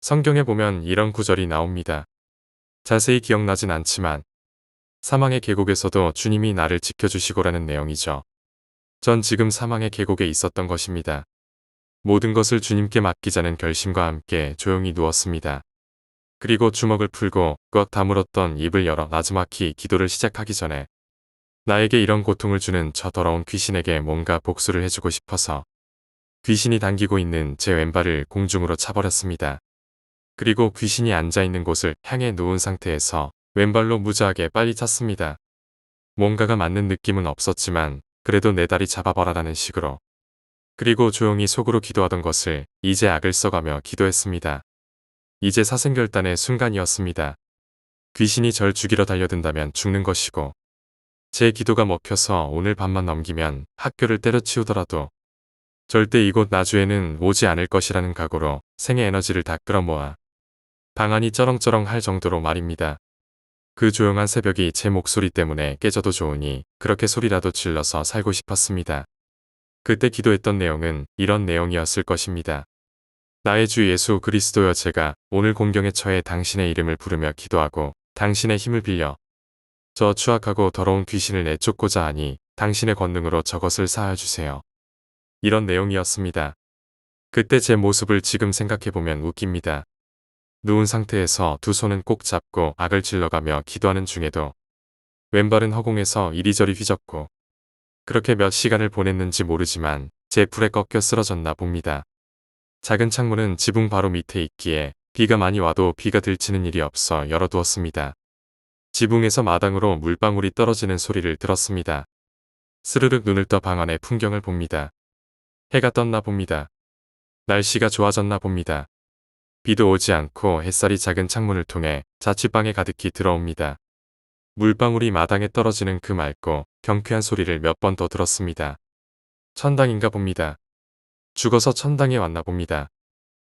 성경에 보면 이런 구절이 나옵니다. 자세히 기억나진 않지만 사망의 계곡에서도 주님이 나를 지켜주시고라는 내용이죠. 전 지금 사망의 계곡에 있었던 것입니다. 모든 것을 주님께 맡기자는 결심과 함께 조용히 누웠습니다. 그리고 주먹을 풀고 꽉 다물었던 입을 열어 나지막히 기도를 시작하기 전에 나에게 이런 고통을 주는 저 더러운 귀신에게 뭔가 복수를 해주고 싶어서 귀신이 당기고 있는 제 왼발을 공중으로 차버렸습니다. 그리고 귀신이 앉아있는 곳을 향해 누운 상태에서 왼발로 무자하게 빨리 찼습니다. 뭔가가 맞는 느낌은 없었지만 그래도 내 다리 잡아봐라라는 식으로. 그리고 조용히 속으로 기도하던 것을 이제 악을 써가며 기도했습니다. 이제 사생결단의 순간이었습니다. 귀신이 절 죽이러 달려든다면 죽는 것이고 제 기도가 먹혀서 오늘 밤만 넘기면 학교를 때려치우더라도 절대 이곳 나주에는 오지 않을 것이라는 각오로 생의 에너지를 다 끌어모아 방안이 쩌렁쩌렁 할 정도로 말입니다. 그 조용한 새벽이 제 목소리 때문에 깨져도 좋으니 그렇게 소리라도 질러서 살고 싶었습니다. 그때 기도했던 내용은 이런 내용이었을 것입니다. 나의 주 예수 그리스도여, 제가 오늘 공경에 처해 당신의 이름을 부르며 기도하고 당신의 힘을 빌려 저 추악하고 더러운 귀신을 내쫓고자 하니 당신의 권능으로 저것을 사하여주세요. 이런 내용이었습니다. 그때 제 모습을 지금 생각해보면 웃깁니다. 누운 상태에서 두 손은 꼭 잡고 악을 질러가며 기도하는 중에도 왼발은 허공에서 이리저리 휘젓고 그렇게 몇 시간을 보냈는지 모르지만 제 불에 꺾여 쓰러졌나 봅니다. 작은 창문은 지붕 바로 밑에 있기에 비가 많이 와도 비가 들치는 일이 없어 열어두었습니다. 지붕에서 마당으로 물방울이 떨어지는 소리를 들었습니다. 스르륵 눈을 떠 방 안의 풍경을 봅니다. 해가 떴나 봅니다. 날씨가 좋아졌나 봅니다. 비도 오지 않고 햇살이 작은 창문을 통해 자취방에 가득히 들어옵니다. 물방울이 마당에 떨어지는 그 맑고 경쾌한 소리를 몇 번 더 들었습니다. 천당인가 봅니다. 죽어서 천당에 왔나 봅니다.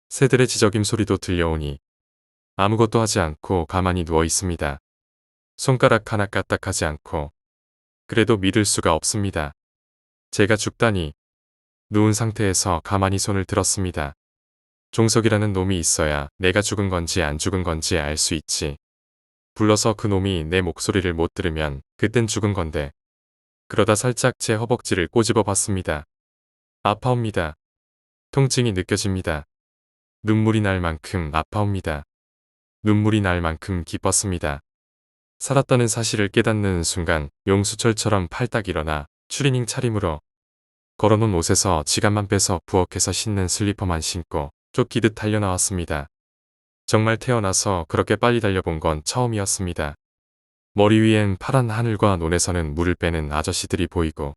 새들의 지저귐 소리도 들려오니 아무것도 하지 않고 가만히 누워 있습니다. 손가락 하나 까딱하지 않고. 그래도 믿을 수가 없습니다. 제가 죽다니. 누운 상태에서 가만히 손을 들었습니다. 종석이라는 놈이 있어야 내가 죽은 건지 안 죽은 건지 알 수 있지. 불러서 그 놈이 내 목소리를 못 들으면 그땐 죽은 건데. 그러다 살짝 제 허벅지를 꼬집어 봤습니다. 아파옵니다. 통증이 느껴집니다. 눈물이 날 만큼 아파옵니다. 눈물이 날 만큼 기뻤습니다. 살았다는 사실을 깨닫는 순간 용수철처럼 팔딱 일어나 추리닝 차림으로 걸어놓은 옷에서 지갑만 빼서 부엌에서 신는 슬리퍼만 신고 쫓기듯 달려나왔습니다. 정말 태어나서 그렇게 빨리 달려본 건 처음이었습니다. 머리 위엔 파란 하늘과 논에서는 물을 빼는 아저씨들이 보이고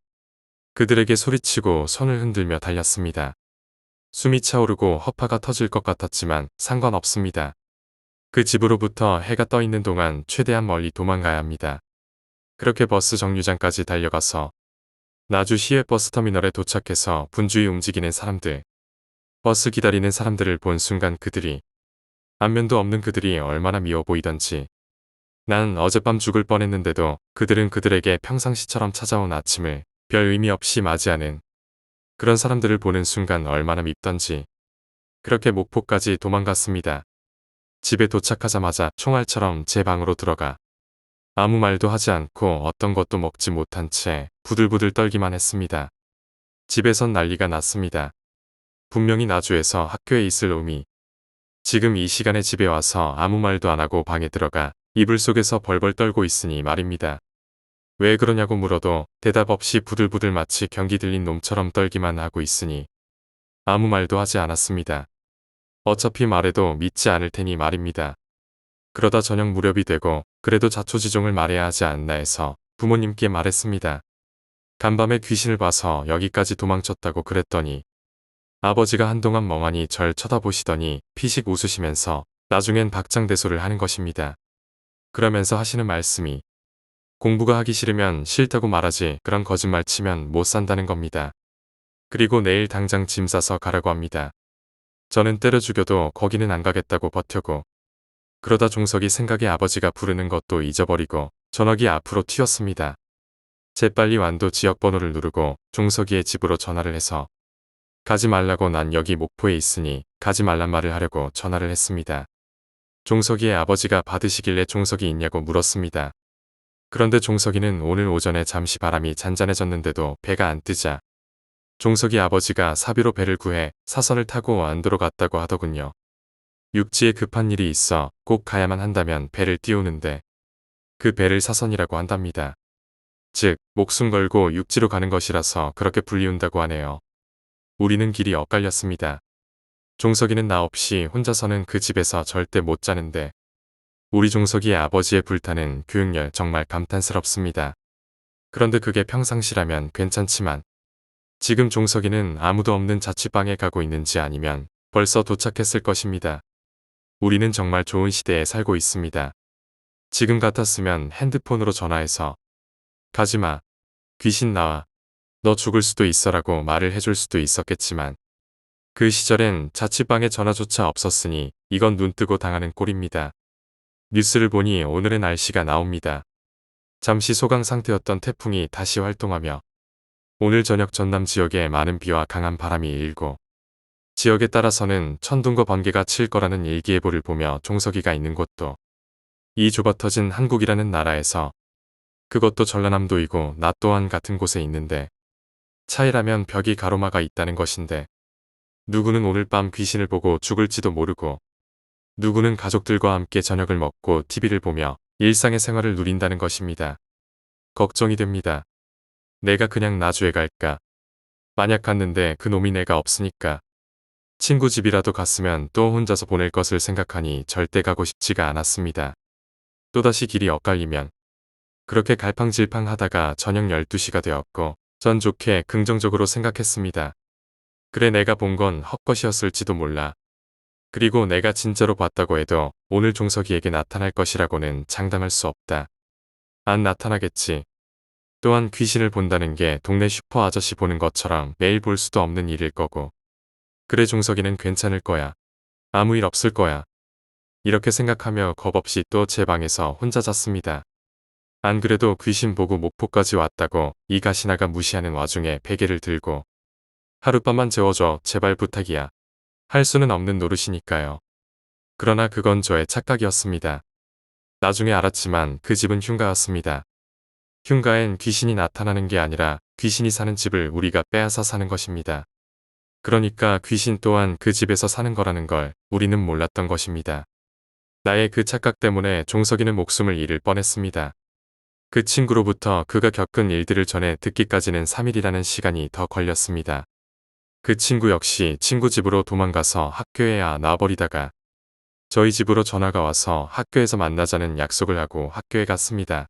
그들에게 소리치고 손을 흔들며 달렸습니다. 숨이 차오르고 허파가 터질 것 같았지만 상관없습니다. 그 집으로부터 해가 떠 있는 동안 최대한 멀리 도망가야 합니다. 그렇게 버스 정류장까지 달려가서 나주 시외 버스터미널에 도착해서 분주히 움직이는 사람들, 버스 기다리는 사람들을 본 순간 그들이, 안면도 없는 그들이 얼마나 미워 보이던지. 난 어젯밤 죽을 뻔했는데도 그들은 그들에게 평상시처럼 찾아온 아침을 별 의미 없이 맞이하는 그런 사람들을 보는 순간 얼마나 밉던지. 그렇게 목포까지 도망갔습니다. 집에 도착하자마자 총알처럼 제 방으로 들어가 아무 말도 하지 않고 어떤 것도 먹지 못한 채 부들부들 떨기만 했습니다. 집에선 난리가 났습니다. 분명히 나주에서 학교에 있을 놈이 지금 이 시간에 집에 와서 아무 말도 안 하고 방에 들어가 이불 속에서 벌벌 떨고 있으니 말입니다. 왜 그러냐고 물어도 대답 없이 부들부들 마치 경기 들린 놈처럼 떨기만 하고 있으니 아무 말도 하지 않았습니다. 어차피 말해도 믿지 않을 테니 말입니다. 그러다 저녁 무렵이 되고 그래도 자초지종을 말해야 하지 않나 해서 부모님께 말했습니다. 간밤에 귀신을 봐서 여기까지 도망쳤다고 그랬더니 아버지가 한동안 멍하니 절 쳐다보시더니 피식 웃으시면서 나중엔 박장대소를 하는 것입니다. 그러면서 하시는 말씀이 공부가 하기 싫으면 싫다고 말하지 그런 거짓말 치면 못 산다는 겁니다. 그리고 내일 당장 짐 싸서 가라고 합니다. 저는 때려 죽여도 거기는 안 가겠다고 버텨고 그러다 종석이 생각에 아버지가 부르는 것도 잊어버리고 전화기 앞으로 튀었습니다. 재빨리 완도 지역번호를 누르고 종석이의 집으로 전화를 해서 가지 말라고 난 여기 목포에 있으니 가지 말란 말을 하려고 전화를 했습니다. 종석이의 아버지가 받으시길래 종석이 있냐고 물었습니다. 그런데 종석이는 오늘 오전에 잠시 바람이 잔잔해졌는데도 배가 안 뜨자 종석이 아버지가 사비로 배를 구해 사선을 타고 안도로 갔다고 하더군요. 육지에 급한 일이 있어 꼭 가야만 한다면 배를 띄우는데 그 배를 사선이라고 한답니다. 즉 목숨 걸고 육지로 가는 것이라서 그렇게 불리운다고 하네요. 우리는 길이 엇갈렸습니다. 종석이는 나 없이 혼자서는 그 집에서 절대 못 자는데 우리 종석이의 아버지의 불타는 교육열 정말 감탄스럽습니다. 그런데 그게 평상시라면 괜찮지만 지금 종석이는 아무도 없는 자취방에 가고 있는지 아니면 벌써 도착했을 것입니다. 우리는 정말 좋은 시대에 살고 있습니다. 지금 같았으면 핸드폰으로 전화해서 가지마, 귀신 나와, 너 죽을 수도 있어라고 말을 해줄 수도 있었겠지만 그 시절엔 자취방에 전화조차 없었으니 이건 눈뜨고 당하는 꼴입니다. 뉴스를 보니 오늘의 날씨가 나옵니다. 잠시 소강 상태였던 태풍이 다시 활동하며 오늘 저녁 전남 지역에 많은 비와 강한 바람이 일고 지역에 따라서는 천둥과 번개가 칠 거라는 일기예보를 보며 종석이가 있는 곳도 이 좁아터진 한국이라는 나라에서 그것도 전라남도이고 나 또한 같은 곳에 있는데 차이라면 벽이 가로막아 있다는 것인데 누구는 오늘 밤 귀신을 보고 죽을지도 모르고 누구는 가족들과 함께 저녁을 먹고 TV를 보며 일상의 생활을 누린다는 것입니다. 걱정이 됩니다. 내가 그냥 나주에 갈까? 만약 갔는데 그 놈이 내가 없으니까 친구 집이라도 갔으면 또 혼자서 보낼 것을 생각하니 절대 가고 싶지가 않았습니다. 또다시 길이 엇갈리면 그렇게 갈팡질팡 하다가 저녁 12시가 되었고 전 좋게 긍정적으로 생각했습니다. 그래 내가 본 건 헛것이었을지도 몰라. 그리고 내가 진짜로 봤다고 해도 오늘 종석이에게 나타날 것이라고는 장담할 수 없다. 안 나타나겠지. 또한 귀신을 본다는 게 동네 슈퍼 아저씨 보는 것처럼 매일 볼 수도 없는 일일 거고. 그래 종석이는 괜찮을 거야. 아무 일 없을 거야. 이렇게 생각하며 겁없이 또 제 방에서 혼자 잤습니다. 안 그래도 귀신 보고 목포까지 왔다고 이 가시나가 무시하는 와중에 베개를 들고 하룻밤만 재워줘, 제발 부탁이야. 할 수는 없는 노릇이니까요. 그러나 그건 저의 착각이었습니다. 나중에 알았지만 그 집은 흉가였습니다. 흉가엔 귀신이 나타나는 게 아니라 귀신이 사는 집을 우리가 빼앗아 사는 것입니다. 그러니까 귀신 또한 그 집에서 사는 거라는 걸 우리는 몰랐던 것입니다. 나의 그 착각 때문에 종석이는 목숨을 잃을 뻔했습니다. 그 친구로부터 그가 겪은 일들을 전해 듣기까지는 3일이라는 시간이 더 걸렸습니다. 그 친구 역시 친구 집으로 도망가서 학교에 놔버리다가 저희 집으로 전화가 와서 학교에서 만나자는 약속을 하고 학교에 갔습니다.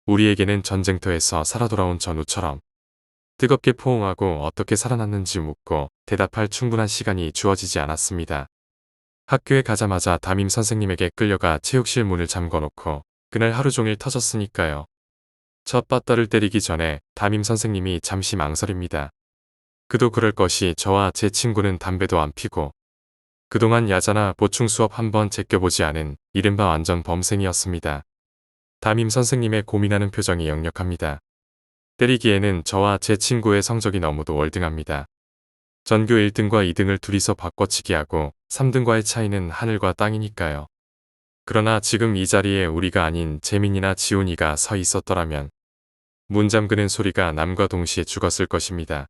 우리에게는 전쟁터에서 살아 돌아온 전우처럼 뜨겁게 포옹하고 어떻게 살아났는지 묻고 대답할 충분한 시간이 주어지지 않았습니다. 학교에 가자마자 담임 선생님에게 끌려가 체육실 문을 잠궈놓고 그날 하루 종일 터졌으니까요. 첫 빠따를 때리기 전에 담임 선생님이 잠시 망설입니다. 그도 그럴 것이 저와 제 친구는 담배도 안 피고 그동안 야자나 보충 수업 한번 제껴보지 않은 이른바 완전 범생이었습니다. 담임 선생님의 고민하는 표정이 역력합니다. 때리기에는 저와 제 친구의 성적이 너무도 월등합니다. 전교 1등과 2등을 둘이서 바꿔치기 하고 3등과의 차이는 하늘과 땅이니까요. 그러나 지금 이 자리에 우리가 아닌 재민이나 지훈이가 서 있었더라면 문 잠그는 소리가 남과 동시에 죽었을 것입니다.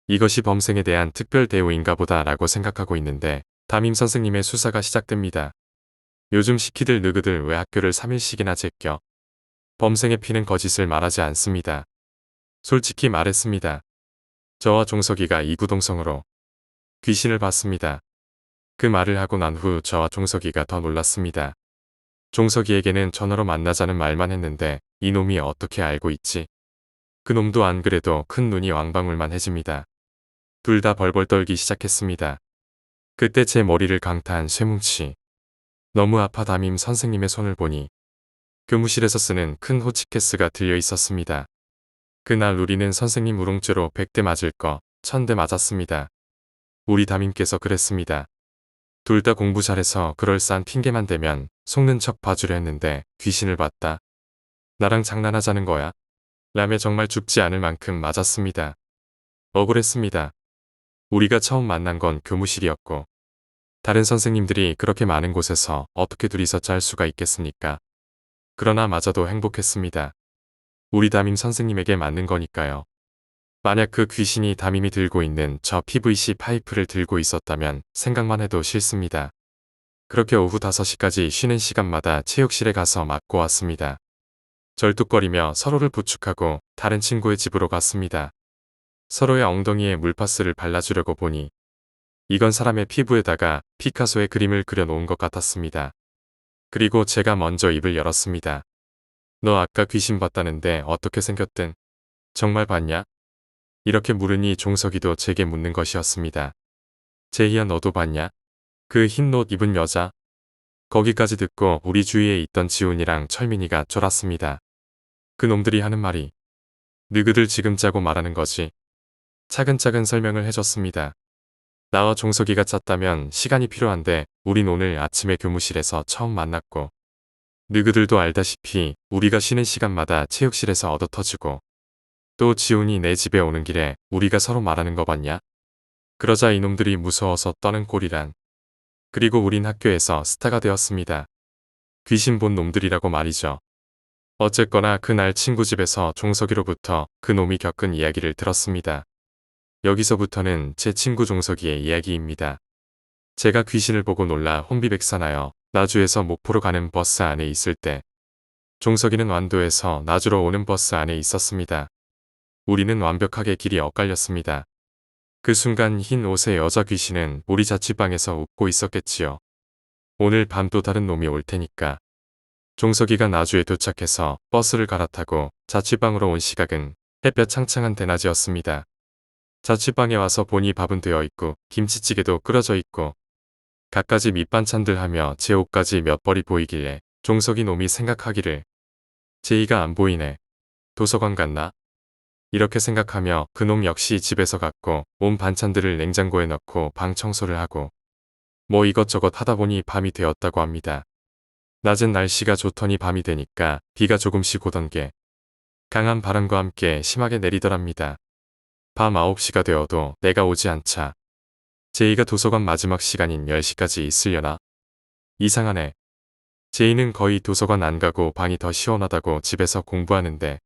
이것이 범생에 대한 특별 대우인가 보다라고 생각하고 있는데 담임 선생님의 수사가 시작됩니다. 요즘 시키들 느그들 왜 학교를 3일씩이나 제껴? 범생의 피는 거짓을 말하지 않습니다. 솔직히 말했습니다. 저와 종석이가 이구동성으로 귀신을 봤습니다. 그 말을 하고 난 후 저와 종석이가 더 놀랐습니다. 종석이에게는 전화로 만나자는 말만 했는데 이놈이 어떻게 알고 있지? 그놈도 안 그래도 큰 눈이 왕방울만 해집니다. 둘 다 벌벌 떨기 시작했습니다. 그때 제 머리를 강타한 쇠뭉치. 너무 아파 담임 선생님의 손을 보니 교무실에서 쓰는 큰 호치케스가 들려 있었습니다. 그날 우리는 선생님 우롱죄로 100대 맞을 거 1000대 맞았습니다. 우리 담임께서 그랬습니다. 둘 다 공부 잘해서 그럴싸한 핑계만 대면 속는 척 봐주려 했는데 귀신을 봤다. 나랑 장난하자는 거야? 라며 정말 죽지 않을 만큼 맞았습니다. 억울했습니다. 우리가 처음 만난 건 교무실이었고 다른 선생님들이 그렇게 많은 곳에서 어떻게 둘이서 짤 수가 있겠습니까? 그러나 마저도 행복했습니다. 우리 담임 선생님에게 맞는 거니까요. 만약 그 귀신이 담임이 들고 있는 저 PVC 파이프를 들고 있었다면 생각만 해도 싫습니다. 그렇게 오후 5시까지 쉬는 시간마다 체육실에 가서 맞고 왔습니다. 절뚝거리며 서로를 부축하고 다른 친구의 집으로 갔습니다. 서로의 엉덩이에 물파스를 발라주려고 보니 이건 사람의 피부에다가 피카소의 그림을 그려놓은 것 같았습니다. 그리고 제가 먼저 입을 열었습니다. 너 아까 귀신 봤다는데 어떻게 생겼든? 정말 봤냐? 이렇게 물으니 종석이도 제게 묻는 것이었습니다. 제이야 너도 봤냐? 그 흰 옷 입은 여자? 거기까지 듣고 우리 주위에 있던 지훈이랑 철민이가 쫄았습니다. 그 놈들이 하는 말이 너희들 지금 짜고 말하는 거지. 차근차근 설명을 해줬습니다. 나와 종석이가 짰다면 시간이 필요한데 우린 오늘 아침에 교무실에서 처음 만났고 너희들도 알다시피 우리가 쉬는 시간마다 체육실에서 얻어터지고 또 지훈이 내 집에 오는 길에 우리가 서로 말하는 거 봤냐? 그러자 이놈들이 무서워서 떠는 꼴이란. 그리고 우린 학교에서 스타가 되었습니다. 귀신 본 놈들이라고 말이죠. 어쨌거나 그날 친구 집에서 종석이로부터 그 놈이 겪은 이야기를 들었습니다. 여기서부터는 제 친구 종석이의 이야기입니다. 제가 귀신을 보고 놀라 혼비백산하여 나주에서 목포로 가는 버스 안에 있을 때 종석이는 완도에서 나주로 오는 버스 안에 있었습니다. 우리는 완벽하게 길이 엇갈렸습니다. 그 순간 흰 옷의 여자 귀신은 우리 자취방에서 웃고 있었겠지요. 오늘 밤 또 다른 놈이 올 테니까. 종석이가 나주에 도착해서 버스를 갈아타고 자취방으로 온 시각은 햇볕 창창한 대낮이었습니다. 자취방에 와서 보니 밥은 되어 있고 김치찌개도 끓여져 있고 갖가지 밑반찬들 하며 제 옷까지 몇 벌이 보이길래 종석이 놈이 생각하기를 제이가 안 보이네. 도서관 갔나? 이렇게 생각하며 그놈 역시 집에서 갖고 온 반찬들을 냉장고에 넣고 방 청소를 하고 뭐 이것저것 하다 보니 밤이 되었다고 합니다. 낮은 날씨가 좋더니 밤이 되니까 비가 조금씩 오던 게 강한 바람과 함께 심하게 내리더랍니다. 밤 9시가 되어도 내가 오지 않자. 제이가 도서관 마지막 시간인 10시까지 있으려나? 이상하네. 제이는 거의 도서관 안 가고 방이 더 시원하다고 집에서 공부하는데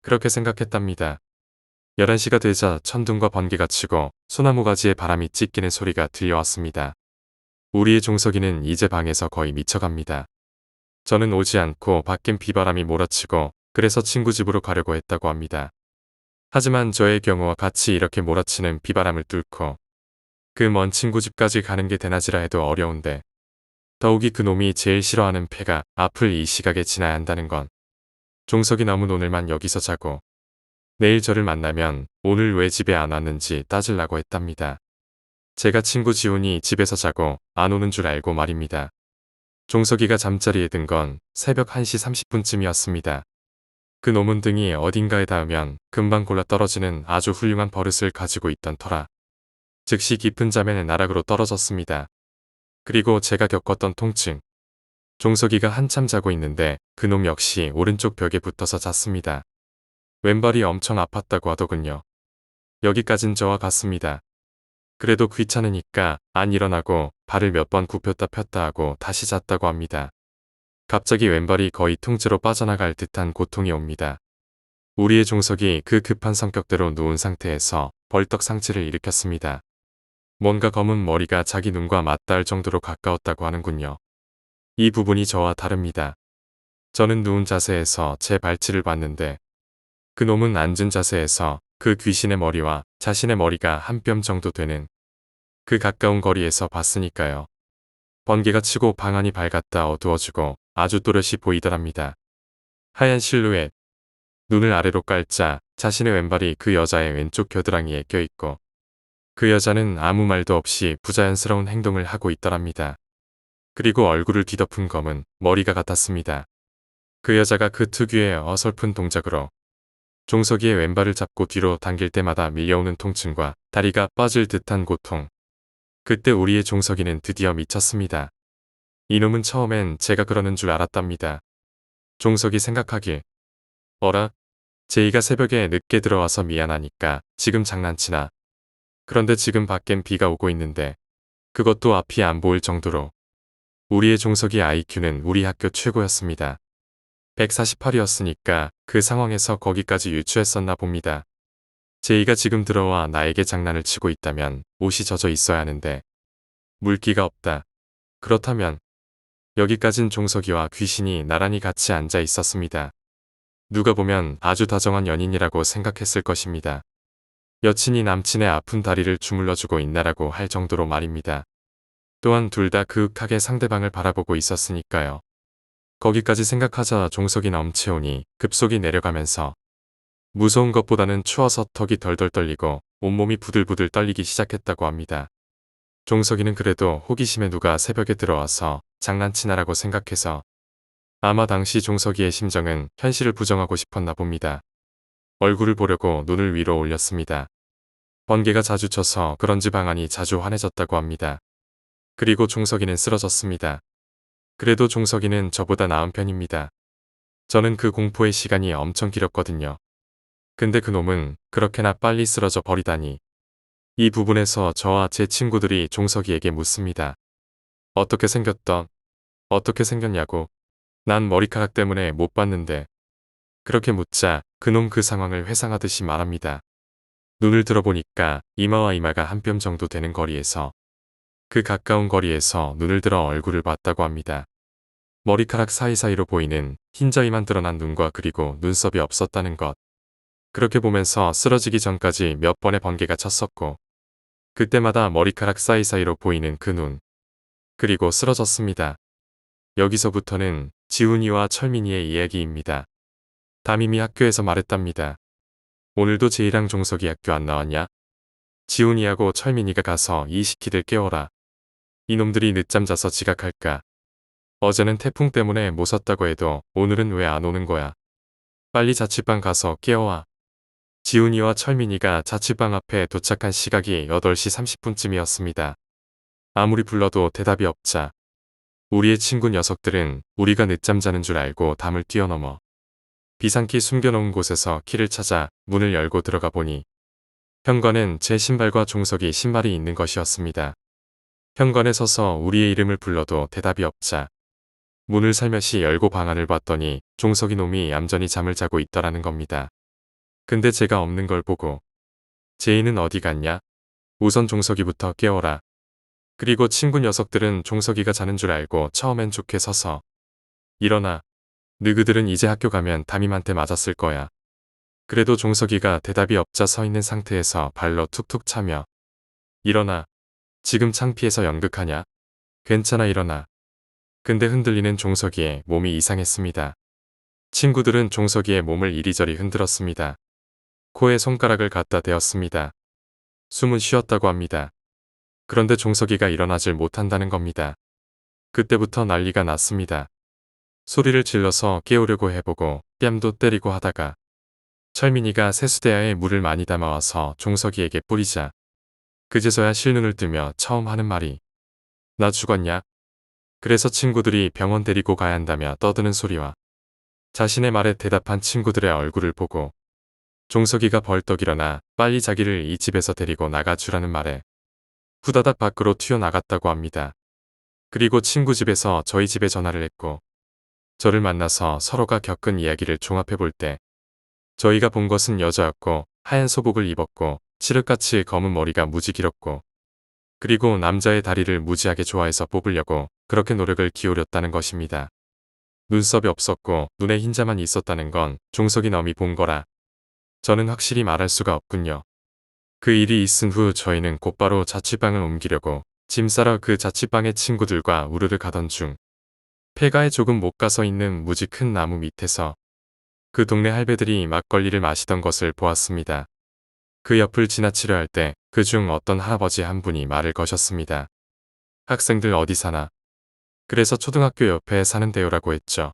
그렇게 생각했답니다. 11시가 되자 천둥과 번개가 치고 소나무 가지에 바람이 찢기는 소리가 들려왔습니다. 우리의 종석이는 이제 방에서 거의 미쳐갑니다. 저는 오지 않고 밖엔 비바람이 몰아치고 그래서 친구 집으로 가려고 했다고 합니다. 하지만 저의 경우와 같이 이렇게 몰아치는 비바람을 뚫고 그 먼 친구 집까지 가는 게 되나지라 해도 어려운데 더욱이 그놈이 제일 싫어하는 폐가 앞을 이 시각에 지나야 한다는 건 종석이 남은 오늘만 여기서 자고 내일 저를 만나면 오늘 왜 집에 안 왔는지 따질라고 했답니다. 제가 친구 지훈이 집에서 자고 안 오는 줄 알고 말입니다. 종석이가 잠자리에 든 건 새벽 1시 30분쯤이었습니다. 그 놈은 등이 어딘가에 닿으면 금방 골라 떨어지는 아주 훌륭한 버릇을 가지고 있던 터라 즉시 깊은 잠에는 나락으로 떨어졌습니다. 그리고 제가 겪었던 통증. 종석이가 한참 자고 있는데 그놈 역시 오른쪽 벽에 붙어서 잤습니다. 왼발이 엄청 아팠다고 하더군요. 여기까진 저와 같습니다. 그래도 귀찮으니까 안 일어나고 발을 몇 번 굽혔다 폈다 하고 다시 잤다고 합니다. 갑자기 왼발이 거의 통째로 빠져나갈 듯한 고통이 옵니다. 우리의 종석이 그 급한 성격대로 누운 상태에서 벌떡 상체를 일으켰습니다. 뭔가 검은 머리가 자기 눈과 맞닿을 정도로 가까웠다고 하는군요. 이 부분이 저와 다릅니다. 저는 누운 자세에서 제 발치를 봤는데 그놈은 앉은 자세에서 그 귀신의 머리와 자신의 머리가 한 뼘 정도 되는 그 가까운 거리에서 봤으니까요. 번개가 치고 방 안이 밝았다 어두워지고 아주 또렷이 보이더랍니다. 하얀 실루엣. 눈을 아래로 깔자 자신의 왼발이 그 여자의 왼쪽 겨드랑이에 껴있고 그 여자는 아무 말도 없이 부자연스러운 행동을 하고 있더랍니다. 그리고 얼굴을 뒤덮은 검은 머리가 같았습니다. 그 여자가 그 특유의 어설픈 동작으로 종석이의 왼발을 잡고 뒤로 당길 때마다 밀려오는 통증과 다리가 빠질 듯한 고통. 그때 우리의 종석이는 드디어 미쳤습니다. 이놈은 처음엔 제가 그러는 줄 알았답니다. 종석이 생각하길. 어라? 제이가 새벽에 늦게 들어와서 미안하니까 지금 장난치나. 그런데 지금 밖엔 비가 오고 있는데 그것도 앞이 안 보일 정도로. 우리의 종석이 IQ는 우리 학교 최고였습니다. 148이었으니까 그 상황에서 거기까지 유추했었나 봅니다. 제이가 지금 들어와 나에게 장난을 치고 있다면 옷이 젖어 있어야 하는데 물기가 없다. 그렇다면 여기까진 종석이와 귀신이 나란히 같이 앉아 있었습니다. 누가 보면 아주 다정한 연인이라고 생각했을 것입니다. 여친이 남친의 아픈 다리를 주물러주고 있나라고 할 정도로 말입니다. 또한 둘 다 그윽하게 상대방을 바라보고 있었으니까요. 거기까지 생각하자 종석이는 엄채온이 급속히 내려가면서 무서운 것보다는 추워서 턱이 덜덜 떨리고 온몸이 부들부들 떨리기 시작했다고 합니다. 종석이는 그래도 호기심에 누가 새벽에 들어와서 장난치나라고 생각해서 아마 당시 종석이의 심정은 현실을 부정하고 싶었나 봅니다. 얼굴을 보려고 눈을 위로 올렸습니다. 번개가 자주 쳐서 그런지 방안이 자주 환해졌다고 합니다. 그리고 종석이는 쓰러졌습니다. 그래도 종석이는 저보다 나은 편입니다. 저는 그 공포의 시간이 엄청 길었거든요. 근데 그놈은 그렇게나 빨리 쓰러져 버리다니. 이 부분에서 저와 제 친구들이 종석이에게 묻습니다. 어떻게 생겼던? 어떻게 생겼냐고. 난 머리카락 때문에 못 봤는데. 그렇게 묻자 그놈 그 상황을 회상하듯이 말합니다. 눈을 들어보니까 이마와 이마가 한 뼘 정도 되는 거리에서 그 가까운 거리에서 눈을 들어 얼굴을 봤다고 합니다. 머리카락 사이사이로 보이는 흰자위만 드러난 눈과 그리고 눈썹이 없었다는 것. 그렇게 보면서 쓰러지기 전까지 몇 번의 번개가 쳤었고 그때마다 머리카락 사이사이로 보이는 그 눈. 그리고 쓰러졌습니다. 여기서부터는 지훈이와 철민이의 이야기입니다. 담임이 학교에서 말했답니다. 오늘도 제이랑 종석이 학교 안 나왔냐? 지훈이하고 철민이가 가서 이 시키들 깨워라. 이놈들이 늦잠 자서 지각할까. 어제는 태풍 때문에 못 왔다고 해도 오늘은 왜 안 오는 거야. 빨리 자취방 가서 깨워와. 지훈이와 철민이가 자취방 앞에 도착한 시각이 8시 30분쯤이었습니다. 아무리 불러도 대답이 없자 우리의 친구 녀석들은 우리가 늦잠 자는 줄 알고 담을 뛰어넘어 비상키 숨겨놓은 곳에서 키를 찾아 문을 열고 들어가 보니 현관엔 제 신발과 종석이 신발이 있는 것이었습니다. 현관에 서서 우리의 이름을 불러도 대답이 없자 문을 살며시 열고 방 안을 봤더니 종석이 놈이 얌전히 잠을 자고 있더라는 겁니다. 근데 제가 없는 걸 보고 제이는 어디 갔냐? 우선 종석이부터 깨워라. 그리고 친구 녀석들은 종석이가 자는 줄 알고 처음엔 좋게 서서 일어나. 너희들은 이제 학교 가면 담임한테 맞았을 거야. 그래도 종석이가 대답이 없자 서 있는 상태에서 발로 툭툭 차며 일어나. 지금 창피해서 연극하냐? 괜찮아 일어나. 근데 흔들리는 종석이의 몸이 이상했습니다. 친구들은 종석이의 몸을 이리저리 흔들었습니다. 코에 손가락을 갖다 대었습니다. 숨은 쉬었다고 합니다. 그런데 종석이가 일어나질 못한다는 겁니다. 그때부터 난리가 났습니다. 소리를 질러서 깨우려고 해보고 뺨도 때리고 하다가 철민이가 세수대야에 물을 많이 담아와서 종석이에게 뿌리자 그제서야 실눈을 뜨며 처음 하는 말이 나 죽었냐? 그래서 친구들이 병원 데리고 가야 한다며 떠드는 소리와 자신의 말에 대답한 친구들의 얼굴을 보고 종석이가 벌떡 일어나 빨리 자기를 이 집에서 데리고 나가주라는 말에 후다닥 밖으로 튀어나갔다고 합니다. 그리고 친구 집에서 저희 집에 전화를 했고 저를 만나서 서로가 겪은 이야기를 종합해 볼 때 저희가 본 것은 여자였고 하얀 소복을 입었고 칠흑같이 검은 머리가 무지 길었고 그리고 남자의 다리를 무지하게 좋아해서 뽑으려고 그렇게 노력을 기울였다는 것입니다. 눈썹이 없었고 눈에 흰자만 있었다는 건 종석이 놈이 본 거라 저는 확실히 말할 수가 없군요. 그 일이 있은 후 저희는 곧바로 자취방을 옮기려고 짐 싸러 그 자취방의 친구들과 우르르 가던 중 폐가에 조금 못 가서 있는 무지 큰 나무 밑에서 그 동네 할배들이 막걸리를 마시던 것을 보았습니다. 그 옆을 지나치려 할 때 그중 어떤 할아버지 한 분이 말을 거셨습니다. 학생들 어디 사나? 그래서 초등학교 옆에 사는데요라고 했죠.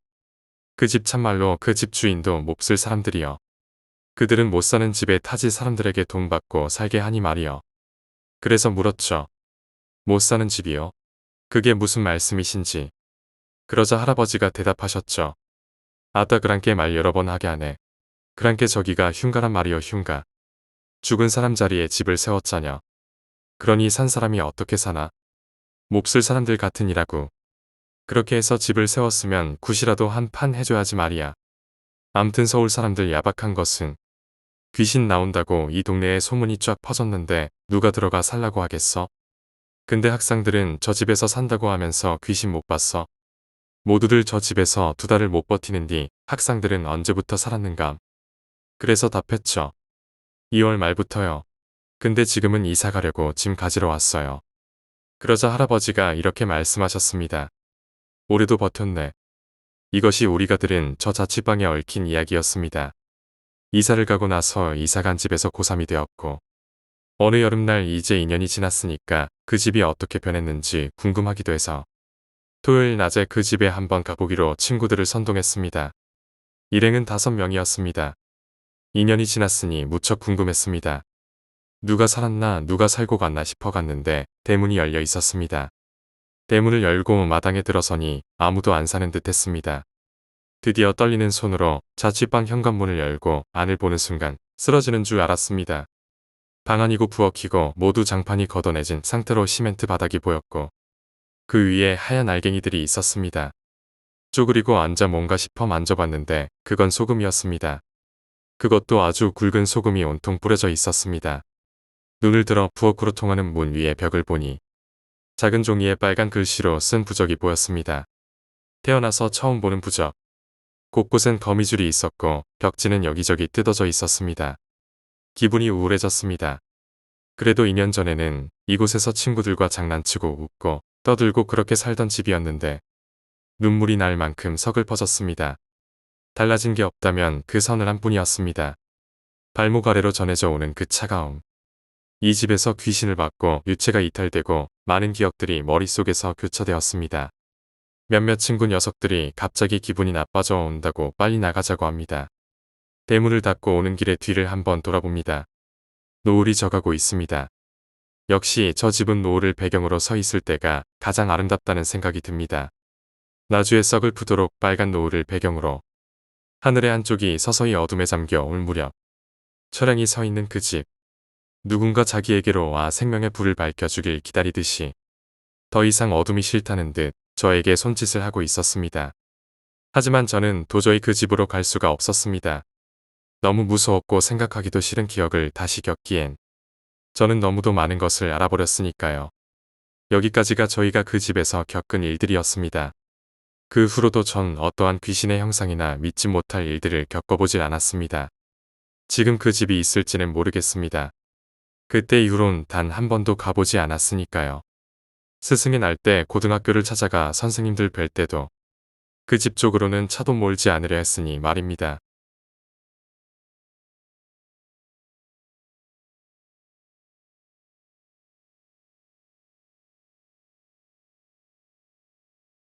그 집 참말로 그 집 주인도 몹쓸 사람들이요. 그들은 못 사는 집에 타지 사람들에게 돈 받고 살게 하니 말이요. 그래서 물었죠. 못 사는 집이요? 그게 무슨 말씀이신지. 그러자 할아버지가 대답하셨죠. 아따 그랑께 말 여러 번 하게 하네. 그랑께 저기가 흉가란 말이요 흉가. 죽은 사람 자리에 집을 세웠자녀. 그러니 산 사람이 어떻게 사나? 몹쓸 사람들 같으니라고. 그렇게 해서 집을 세웠으면 굿이라도 한 판 해줘야지 말이야. 암튼 서울 사람들 야박한 것은 귀신 나온다고 이 동네에 소문이 쫙 퍼졌는데 누가 들어가 살라고 하겠어? 근데 학생들은 저 집에서 산다고 하면서 귀신 못 봤어. 모두들 저 집에서 2달을 못 버티는디 학생들은 언제부터 살았는가? 그래서 답했죠. 2월 말부터요. 근데 지금은 이사 가려고 짐 가지러 왔어요. 그러자 할아버지가 이렇게 말씀하셨습니다. 올해도 버텼네. 이것이 우리가 들은 저 자취방에 얽힌 이야기였습니다. 이사를 가고 나서 이사간 집에서 고3이 되었고 어느 여름날 이제 2년이 지났으니까 그 집이 어떻게 변했는지 궁금하기도 해서 토요일 낮에 그 집에 한번 가보기로 친구들을 선동했습니다. 일행은 5명이었습니다. 2년이 지났으니 무척 궁금했습니다. 누가 살았나 누가 살고 갔나 싶어 갔는데 대문이 열려 있었습니다. 대문을 열고 마당에 들어서니 아무도 안 사는 듯 했습니다. 드디어 떨리는 손으로 자취방 현관문을 열고 안을 보는 순간 쓰러지는 줄 알았습니다. 방 안이고 부엌이고 모두 장판이 걷어내진 상태로 시멘트 바닥이 보였고 그 위에 하얀 알갱이들이 있었습니다. 쪼그리고 앉아 뭔가 싶어 만져봤는데 그건 소금이었습니다. 그것도 아주 굵은 소금이 온통 뿌려져 있었습니다. 눈을 들어 부엌으로 통하는 문 위에 벽을 보니 작은 종이에 빨간 글씨로 쓴 부적이 보였습니다. 태어나서 처음 보는 부적. 곳곳엔 거미줄이 있었고 벽지는 여기저기 뜯어져 있었습니다. 기분이 우울해졌습니다. 그래도 2년 전에는 이곳에서 친구들과 장난치고 웃고 떠들고 그렇게 살던 집이었는데 눈물이 날 만큼 서글퍼졌습니다. 달라진 게 없다면 그 서늘한 뿐이었습니다. 발목 아래로 전해져 오는 그 차가움. 이 집에서 귀신을 받고 유체가 이탈되고 많은 기억들이 머릿속에서 교차되었습니다. 몇몇 친구 녀석들이 갑자기 기분이 나빠져 온다고 빨리 나가자고 합니다. 대문을 닫고 오는 길에 뒤를 한번 돌아봅니다. 노을이 져가고 있습니다. 역시 저 집은 노을을 배경으로 서 있을 때가 가장 아름답다는 생각이 듭니다. 나주에 썩을푸도록 빨간 노을을 배경으로 하늘의 한쪽이 서서히 어둠에 잠겨 올 무렵 처량히 서 있는 그 집. 누군가 자기에게로 와 생명의 불을 밝혀주길 기다리듯이 더 이상 어둠이 싫다는 듯 저에게 손짓을 하고 있었습니다. 하지만 저는 도저히 그 집으로 갈 수가 없었습니다. 너무 무서웠고 생각하기도 싫은 기억을 다시 겪기엔 저는 너무도 많은 것을 알아버렸으니까요. 여기까지가 저희가 그 집에서 겪은 일들이었습니다. 그 후로도 전 어떠한 귀신의 형상이나 믿지 못할 일들을 겪어보질 않았습니다. 지금 그 집이 있을지는 모르겠습니다. 그때 이후론 단 한 번도 가보지 않았으니까요. 스승의 날 때 고등학교를 찾아가 선생님들 뵐 때도 그 집 쪽으로는 차도 몰지 않으려 했으니 말입니다.